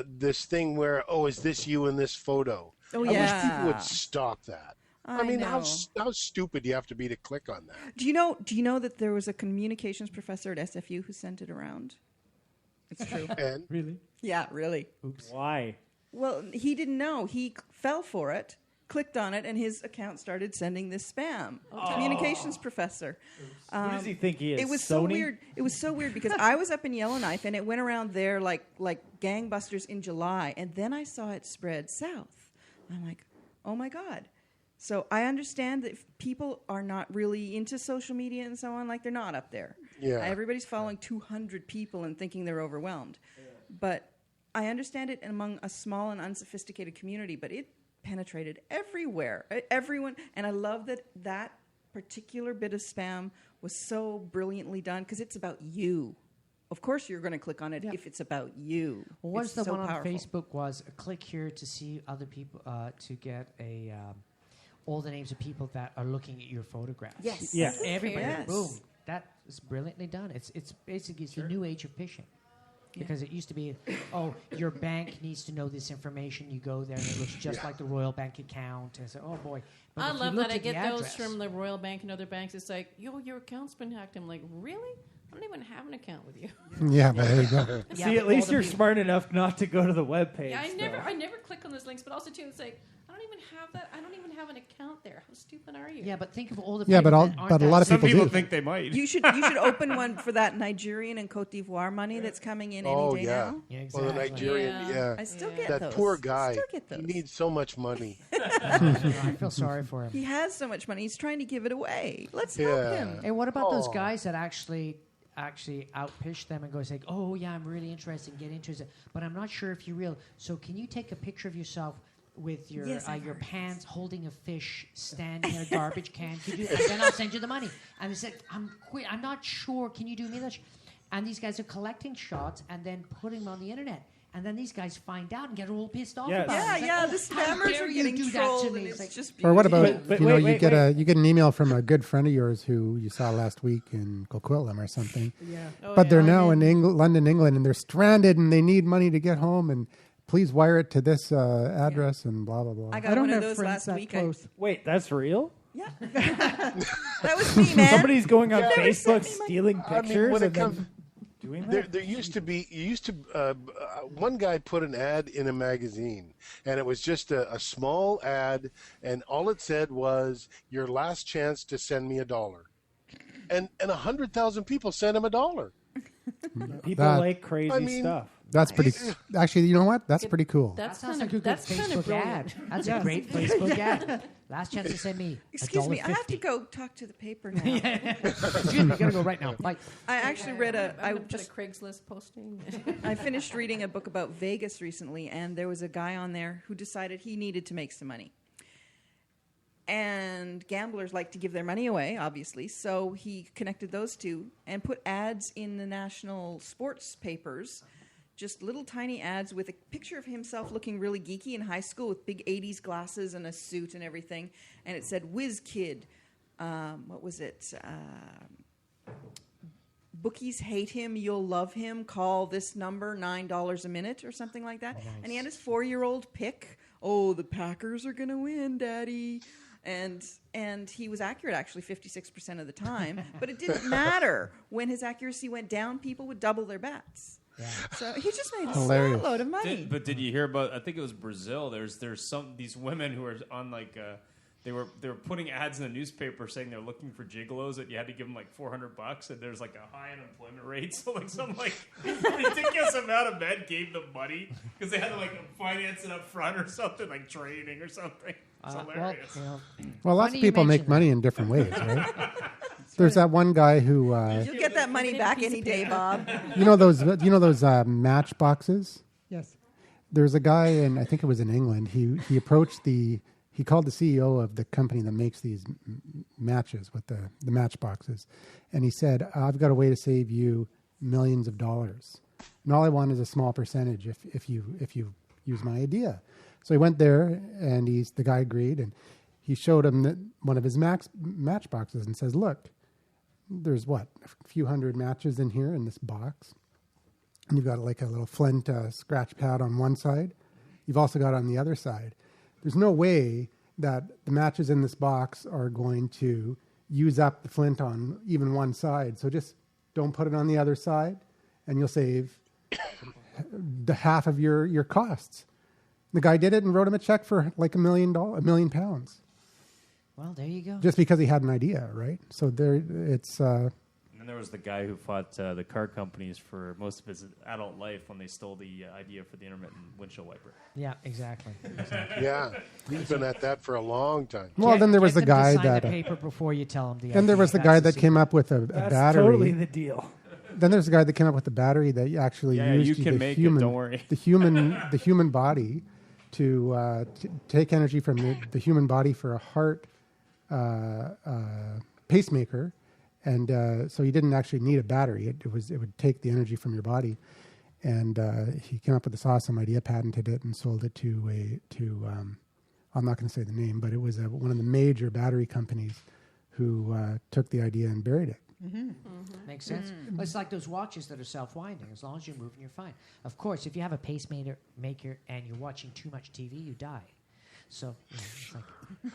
This thing where is this you in this photo? Oh, I wish yeah. people would stop that. I mean, how stupid do you have to be to click on that? Do you know that there was a communications professor at SFU who sent it around? It's true. And Really? Yeah, really. Why? Well, he didn't know. He fell for it, clicked on it, and his account started sending this spam. Communications professor. Who does he think he is? It was Sony? so weird. It was so weird because I was up in Yellowknife and it went around there like gangbusters in July, and then I saw it spread south. I'm like, oh my God. So I understand that if people are not really into social media and so on, like they're not up there. Yeah. Everybody's following 200 people and thinking they're overwhelmed. But I understand it among a small and unsophisticated community, but it penetrated everywhere. Everyone, and I love that particular bit of spam was so brilliantly done because it's about you. Of course you're going to click on it if it's about you. Well, what's It's the so one on powerful. Facebook was a click here to see other people, to get all the names of people that are looking at your photographs. Yes. Yeah. Everybody, Yes. boom. That is brilliantly done. It's basically the new age of phishing. Because it used to be, your bank needs to know this information. You go there and it looks just like the Royal Bank account. And so, oh boy. But I if you love looked that. I at the get those address- from the Royal Bank and other banks. It's like, your account's been hacked. I'm like, really? I don't even have an account with you. Yeah, but there you go. Yeah, See, but at least all the you're people- smart enough not to go to the webpage. Yeah, I never click on those links, but also too, it's like, I don't even have that. I don't even have an account there. How stupid are you? Yeah, but think of all the Yeah, people but that aren't but a that lot of Some people people do. think they might. You should open one for that Nigerian and Cote d'Ivoire money that's coming in any day now. Yeah, Well, the exactly. Nigerian, Yeah. I still get that those. poor guy. Still get those. He needs so much money. I feel sorry for him. He has so much money. He's trying to give it away. Let's Yeah. help him. And what about those Oh. guys that actually outpitch them and go say, "Oh yeah, I'm really interested in getting into it, but I'm not sure if you're real. So can you take a picture of yourself with your Yes, I've your heard pants holding a fish standing in a garbage can? Could you, and then I'll send you the money." And they said, "I'm not sure. Can you do me that?" And these guys are collecting shots and then putting them on the internet. And then these guys find out and get all pissed off Yes. about it. Yeah, It's like, yeah. "Oh, The how spammers dare are you getting do that to trolled, me?" and It's it's like, just Or what beautiful. about But you know wait, you wait, get wait. you get an email from a good friend of yours who you saw last week in Coquitlam or something, yeah. Oh, but yeah. they're now in London, England, and they're stranded and they need money to get home and please wire it to this address and blah blah blah. I I got don't one of have those friends last that week. close. Wait, that's real? Yeah. That was me, man. Somebody's going on Never Facebook sent me my- stealing I mean, pictures when it and then comes, doing there, that? there used to be. One guy put an ad in a magazine, and it was just a small ad, and all it said was, "Your last chance to send me $1," and 100,000 people sent him $1. People That- like crazy I mean- stuff. That's pretty. Actually, you know what? That's pretty cool. That That's sounds kind like a of good that's kind Facebook of brilliant. ad. That's a great Facebook ad. Last chance to send me Excuse me, I have to $1.50. go talk to the paper now. Excuse me, gotta go right now. Bye. I actually read I'm gonna put a Craigslist posting. I finished reading a book about Vegas recently, and there was a guy on there who decided he needed to make some money. And gamblers like to give their money away, obviously, so he connected those two and put ads in the national sports papers, just little tiny ads with a picture of himself looking really geeky in high school with big 80s glasses and a suit and everything. And it said, "Whiz Kid." What was it? Bookies hate him, you'll love him. Call this number, $9 a minute or something like that. And he had his 4-year-old pick. Oh, the Packers are going to win, Daddy. And he was accurate actually 56% of the time. But it didn't matter. When his accuracy went down, people would double their bets. Yeah. So he just made a Hilarious. load of money. Did you hear about? I think it was Brazil. There's these women who are on they were putting ads in the newspaper saying they're looking for gigolos that you had to give them like $400, and there's like a high unemployment rate. So like some like ridiculous amount of men gave them money because they had to like finance it up front or something, like training or something. It's hilarious. Well, lots Funny of you people make mention money in different ways, right? There's that one guy who You'll get that money back any day, Bob. you know those match boxes. Yes. There's a guy, and I think it was in England. He approached he called the CEO of the company that makes these matches with the match boxes, and he said, "I've got a way to save you millions of dollars, and all I want is a small percentage if you use my idea." So he went there, and the guy agreed, and he showed him one of his match boxes and says, "Look, there's a few hundred matches in here in this box, and you've got like a little flint scratch pad on one side. You've also got on the other side. There's no way that the matches in this box are going to use up the flint on even one side. So just don't put it on the other side, and you'll save the half of your costs." The guy did it and wrote him a check for like £1 million. Well, there you go. Just because he had an idea, right? So it's. And then there was the guy who fought the car companies for most of his adult life when they stole the idea for the intermittent windshield wiper. Yeah, exactly. Yeah, he's been at that for a long time. Well, then there was Get the them to guy sign that. the paper before you tell them the Then there idea. was the That's guy the that came secret. up with a That's battery. totally the deal. Then there's the guy that came up with the battery that actually Yeah, used you can the make human, it. Don't worry. the human body to take energy from the human body for a heart pacemaker, and so you didn't actually need a battery. It would take the energy from your body, and he came up with this awesome idea, patented it, and sold it to I'm not going to say the name, but it was one of the major battery companies who took the idea and buried it. Makes sense. Well, it's like those watches that are self-winding. As long as you're moving, you're fine. Of course, if you have a pacemaker and you're watching too much TV, you die. So it's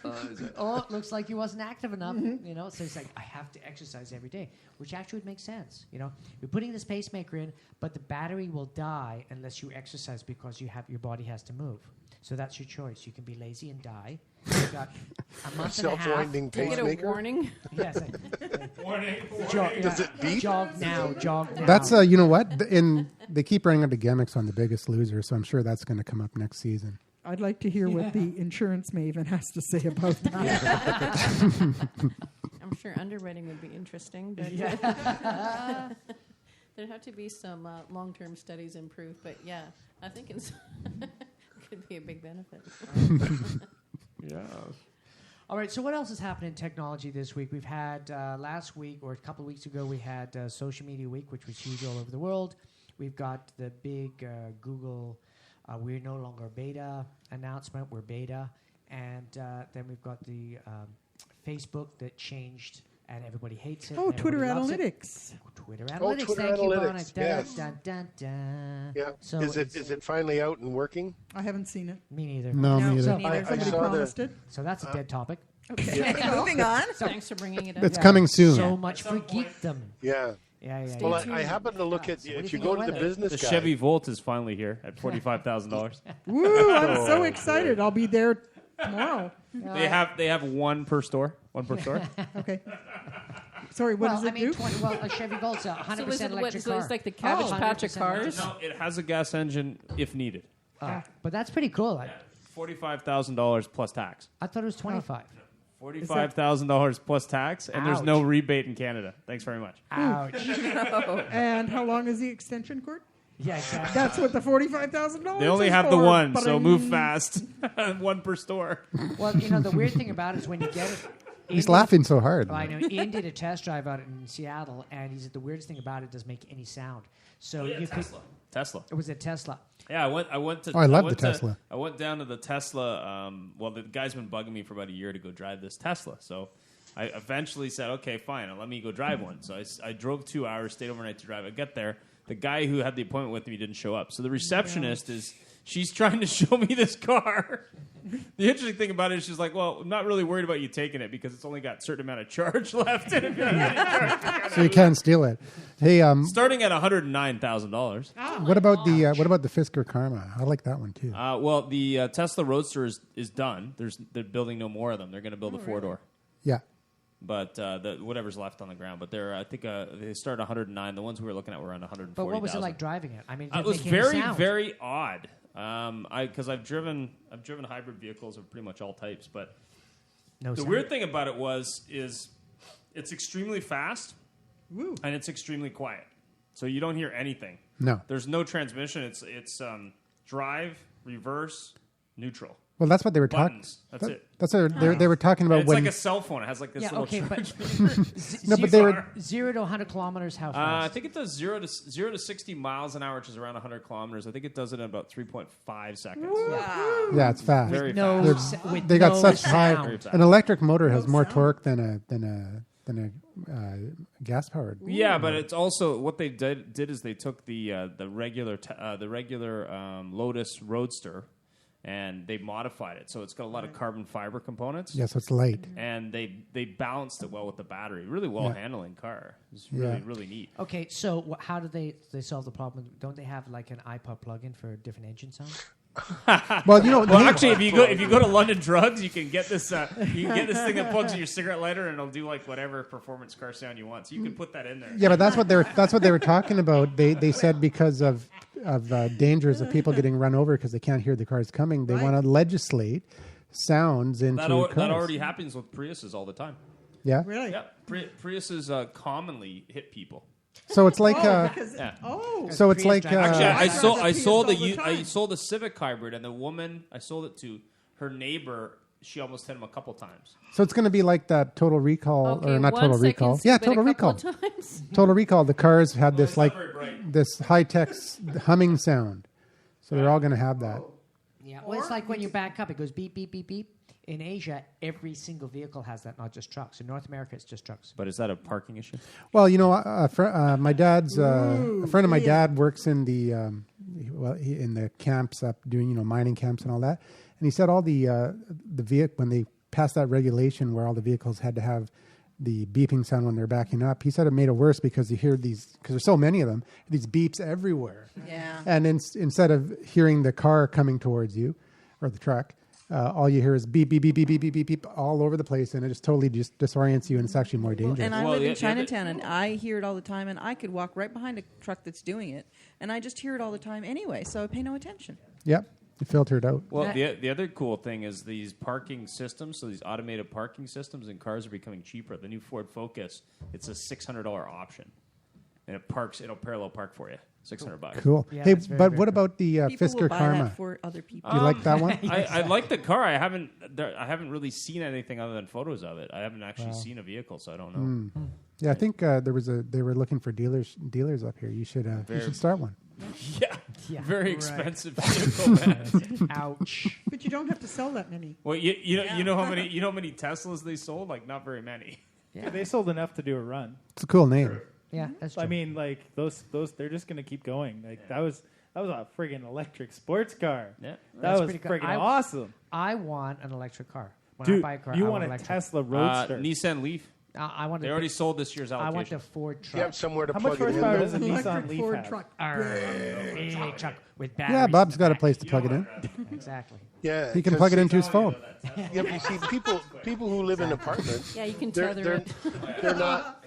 like, it looks like he wasn't active enough. So it's like, I have to exercise every day, which actually would make sense. You're putting this pacemaker in, but the battery will die unless you exercise because your body has to move. So that's your choice. You can be lazy and die. You've got a month and a half. Self-winding Do you get a pacemaker. warning? Yes. Warning. Does it beep? Jog now. Jog now. That's you know what? They keep bringing up the gimmicks on The Biggest Loser, so I'm sure that's going to come up next season. I'd like to hear what the insurance maven has to say about that. I'm sure underwriting would be interesting, but there'd have to be some long-term studies and proof. But yeah, I think it could be a big benefit. Yeah. All right, so what else has happened in technology this week? We've had last week, or a couple of weeks ago, we had Social Media Week, which was huge all over the world. We've got the big Google, we're no longer beta announcement, we're beta. And then we've got the Facebook that changed, and everybody hates it. Oh, and Twitter everybody loves it. Analytics. Twitter Analytics, Twitter thank you, Analytics, Bonnie. yes. Dun, dun, dun, dun. Yeah. So Is it finally out and working? I haven't seen it. Me neither. No, me No, either. me neither. Somebody saw promised it. So that's a dead topic. Okay, moving on. Thanks for bringing it up. It's coming soon. So much for geekdom. Yeah. Yeah. Well, I happened to look at So what do you if you think go of to the weather? business The guide. Chevy Volt is finally here at $45,000. Woo! I'm so excited. I'll be there tomorrow. They have one per store. One per store. Okay. Sorry, what Well, does it do? a Chevy Volt's a 100% So is it electric so car. it's like the Cabbage Patch of 100% cars? No, it has a gas engine if needed. But that's pretty cool. $45,000 plus tax. I thought it was 25. $45,000 plus tax, and there's no Ouch. rebate in Canada. Thanks very much. Ouch. And how long is the extension cord? Yeah, exactly. That's what the $45,000 They only is have the for, one, but so I move mean- fast. One per store. Well, the weird thing about it is when you get it. He's Ian- laughing so hard. I know. Ian did a test drive out in Seattle, and he said the weirdest thing about it doesn't make any sound. So you could. Tesla. It was a Tesla. Yeah, I went to. Oh, I love went the Tesla. I went down to the Tesla. Well, the guy's been bugging me for about a year to go drive this Tesla. So I eventually said, okay, fine, let me go drive one. So I drove 2 hours, stayed overnight to drive. I got there. The guy who had the appointment with me didn't show up. So the receptionist she's trying to show me this car. The interesting thing about it is she's like, well, I'm not really worried about you taking it because it's only got a certain amount of charge left in it. So you can't steal it. Hey, Starting at $109,000. what about the Fisker Karma? I like that one too. Well, the Tesla Roadster is done. They're building no more of them. They're going to build a 4-door. Yeah. But whatever's left on the ground. But I think they start at 109. The ones we were looking at were around 140,000. But what was it like driving it? I mean, it was very, very odd. Because I've driven hybrid vehicles of pretty much all types. But the weird thing about it is it's extremely fast and it's extremely quiet. So you don't hear anything. No. There's no transmission. It's drive, reverse, neutral. Well, that's what they were talking. That's it. That's what they were talking about. And it's like a cell phone. It has like this little. Okay, but no, but they were 0 to 100 kilometers. How fast? I think it does 0 to 60 miles an hour, which is around 100 kilometers. I think it does it in about 3.5 seconds. Wow. Yeah, it's fast. Very fast. They got such sound. high. An electric motor has more torque than a gas powered. Yeah, but it's also what they did is they took the regular Lotus Roadster. And they modified it, so it's got a lot of carbon fiber components. Yeah, so it's light. And they balanced it well with the battery. Really well handling car. It's really neat. Okay, so how do they solve the problem? Don't they have like an iPod plug-in for different engine sounds? Well, actually, if you go to London Drugs, you can get this thing that plugs in your cigarette lighter, and it'll do like whatever performance car sound you want. So you can put that in there. Yeah, but that's what they were talking about. They said because of dangers of people getting run over because they can't hear the cars coming, they want to legislate sounds into cars. That already happens with Priuses all the time. Yeah, Really? Yeah, Priuses commonly hit people. so it's like so it's Prius like drive- Actually, I sold all the time. I sold a Civic hybrid, and the woman I sold it to, her neighbor, she almost hit him a couple times. so it's going to be like that Total Recall Okay, or not once Total I Recall. can Yeah, spit a Total couple Recall. of times. Total Recall. The cars had this it's like not very bright. this high tech humming sound, so they're all going to have that. Yeah. Well, it's like when you back up, it goes beep beep beep beep. In Asia, every single vehicle has that, not just trucks. In North America, it's just trucks. But is that a parking issue? Well, my dad's a friend of my dad works in the in the camps up doing mining camps and all that, and he said all the vehicle when they passed that regulation where all the vehicles had to have the beeping sound when they're backing up. He said it made it worse because you hear because there's so many of them, these beeps everywhere. Yeah. And instead of hearing the car coming towards you or the truck, all you hear is beep, beep, beep, beep, beep, beep, beep, beep all over the place, and it just totally just disorients you, and it's actually more dangerous. And I Well, live the- in the Chinatown, and I hear it all the time, and I could walk right behind a truck that's doing it, and I just hear it all the time anyway, so I pay no attention. Yep, you filter it out. Well, the other cool thing is these parking systems. So these automated parking systems in cars are becoming cheaper. The new Ford Focus, it's a $600 option, and it'll parallel park for you, $600. Cool. Yeah, Hey, that's very, but very what cool. about the People Fisker will buy Karma? that for other people. Do you like that one? I like the car. I haven't really seen anything other than photos of it. I haven't actually seen a vehicle, so I don't know. Yeah, I think they were looking for dealers up here. You should start one. Yeah, very right. expensive vehicle, man. Ouch. But you don't have to sell that many. Well, you know how many Teslas they sold? Like not very many. Yeah, they sold enough to do a run. It's a cool name. Yeah, that's true. I mean, like those they're just gonna keep going. Like that was a friggin' electric sports car. Yeah. That That's was pretty cool. friggin' awesome. I want an electric car. When Dude, I buy a car, you I want a electric. Tesla Roadster. Nissan Leaf. I want. They already sold this year's I want allocation. the Ford You truck. have somewhere to How much plug it in. horsepower though. does a Nissan Electric Leaf Ford have? truck. Big truck with batteries. Yeah, Bob's in got the a place to plug it in. back. Exactly. Yeah, He can 'cause plug it see- into his phone. Yeah, but you see, people who live in apartments, Yeah, you can they're tether they're, it. they're not.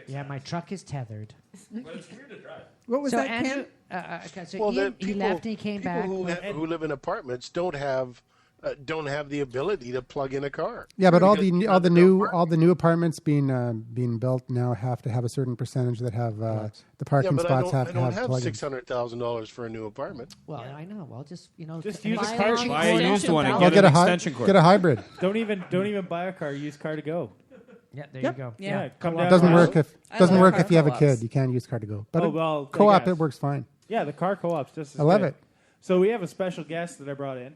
Yeah, my truck is tethered. What was so that, Andrew, Ken? okay, so Well, Ian, the he left and he came back. Who live in apartments don't have the ability to plug in a car. Yeah, but all Because the new apartments being built now have to have a certain percentage that have the Yeah, parking but spots I have don't to have have plug-ins. $600,000 for a new apartment. Well, I know. Well, just Just an use a extension car. cord. Buy a used one and Well, get an a extension cord. get a hybrid. Don't even buy a car. Use car to go. Yeah, there Yep. you go. Yeah. come It down. doesn't to work us. if I love you have a car kid. co-ops. You can't use car to go. But Oh, well, I co-op guess. it works fine. Yeah, the car co-op's just. As I love good. it. So we have a special guest that I brought in.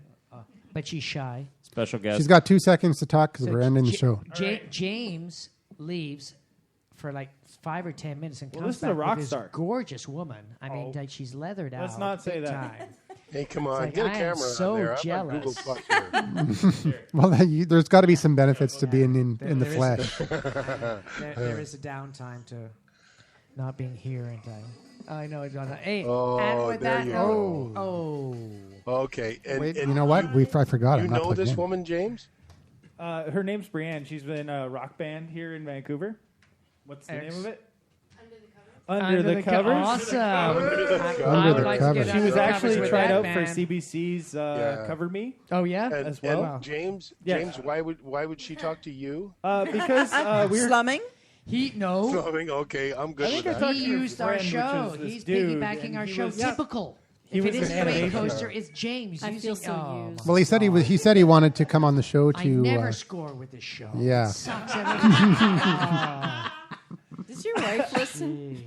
but she's shy. Special guest. She's got 2 seconds to talk because So we're ending the show. James leaves for like 5 or 10 minutes and Well, comes this is a back rock with this star. gorgeous woman. I mean, like, she's leathered out. Let's not say big that. time. Hey, come on, like, get a I am camera so on there. I'm on jealous. Google Plus here. Well, there's got to be some benefits to being in the There is- flesh. there is a downtime to not being here in time. I know it's on that. Hey, Oh, and with there that you note, go. oh, Okay, and, Wait, and you know what? I forgot. You I'm not know plugged this in. woman, James? Her name's Brienne. She's in a rock band here in Vancouver. What's the name of it? Under the Covers. Awesome. Under the I Under would the like to Covers. get She under was the actually covers with tried that out for man. CBC's Yeah. Cover Me Oh yeah. And, as well. and James, Yeah. James, why would she talk to you? Because we're Slumming? He no. Slumming, okay, I'm good with that. He used our friend, which show. is this He's dude, piggybacking and our he show. was- Typical. He If was it isn't an a wave animation coaster, star. it's James. I using, feel so used. Well, he said he wanted to come on the show I to. never score with this show. Yeah. It sucks every time. Does your wife listen?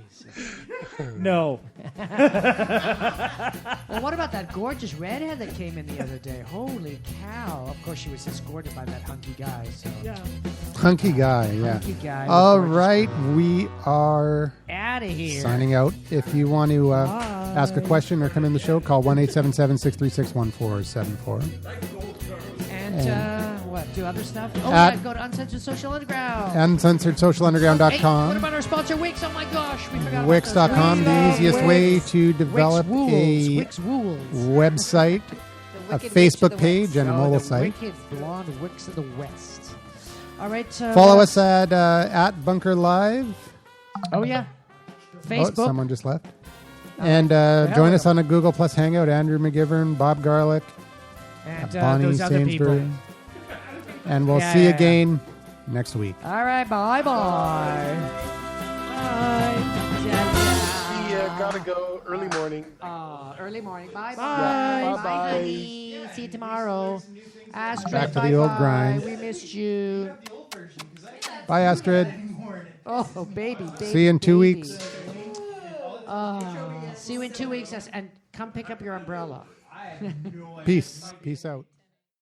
no. Well, what about that gorgeous redhead that came in the other day? Holy cow! Of course, she was escorted by that hunky guy. So Hunky guy, yeah. hunky guy. with All gorgeous right, girl. we are Out of here. signing out. If you want to ask a question or come in the show, call 1-877-636-1474. And what? Do other stuff? Oh, At- yeah, go to Uncensored Social Underground. UncensoredSocialUnderground.com. Hey, what about our sponsor, Wix? Oh my gosh, we forgot about Wix.com, the easiest way to develop a Wix Wools. website, The a Wicked Witch of Facebook the page, West. and a Oh, mobile the site. Wicked Blonde Wix of the West. All right. Follow us at Bunker Live. Oh, yeah. Oh, Facebook. someone just left. And hell join with us on a Google Plus Hangout. Andrew McGivern, Bob Garlick, and Bonnie those other Sainsbury. people. And we'll Yeah, see you yeah. again next week. All right. Bye-bye. Bye. See ya, gotta go. Early morning. Early morning. Bye-bye. Yeah, Bye, bye-bye. honey. See you tomorrow. Astrid, Back to the bye-bye. old grind. We missed you. Bye, Astrid. Oh, baby. See you in 2 weeks. See you in 2 weeks. And come pick up your umbrella. Peace. Peace out.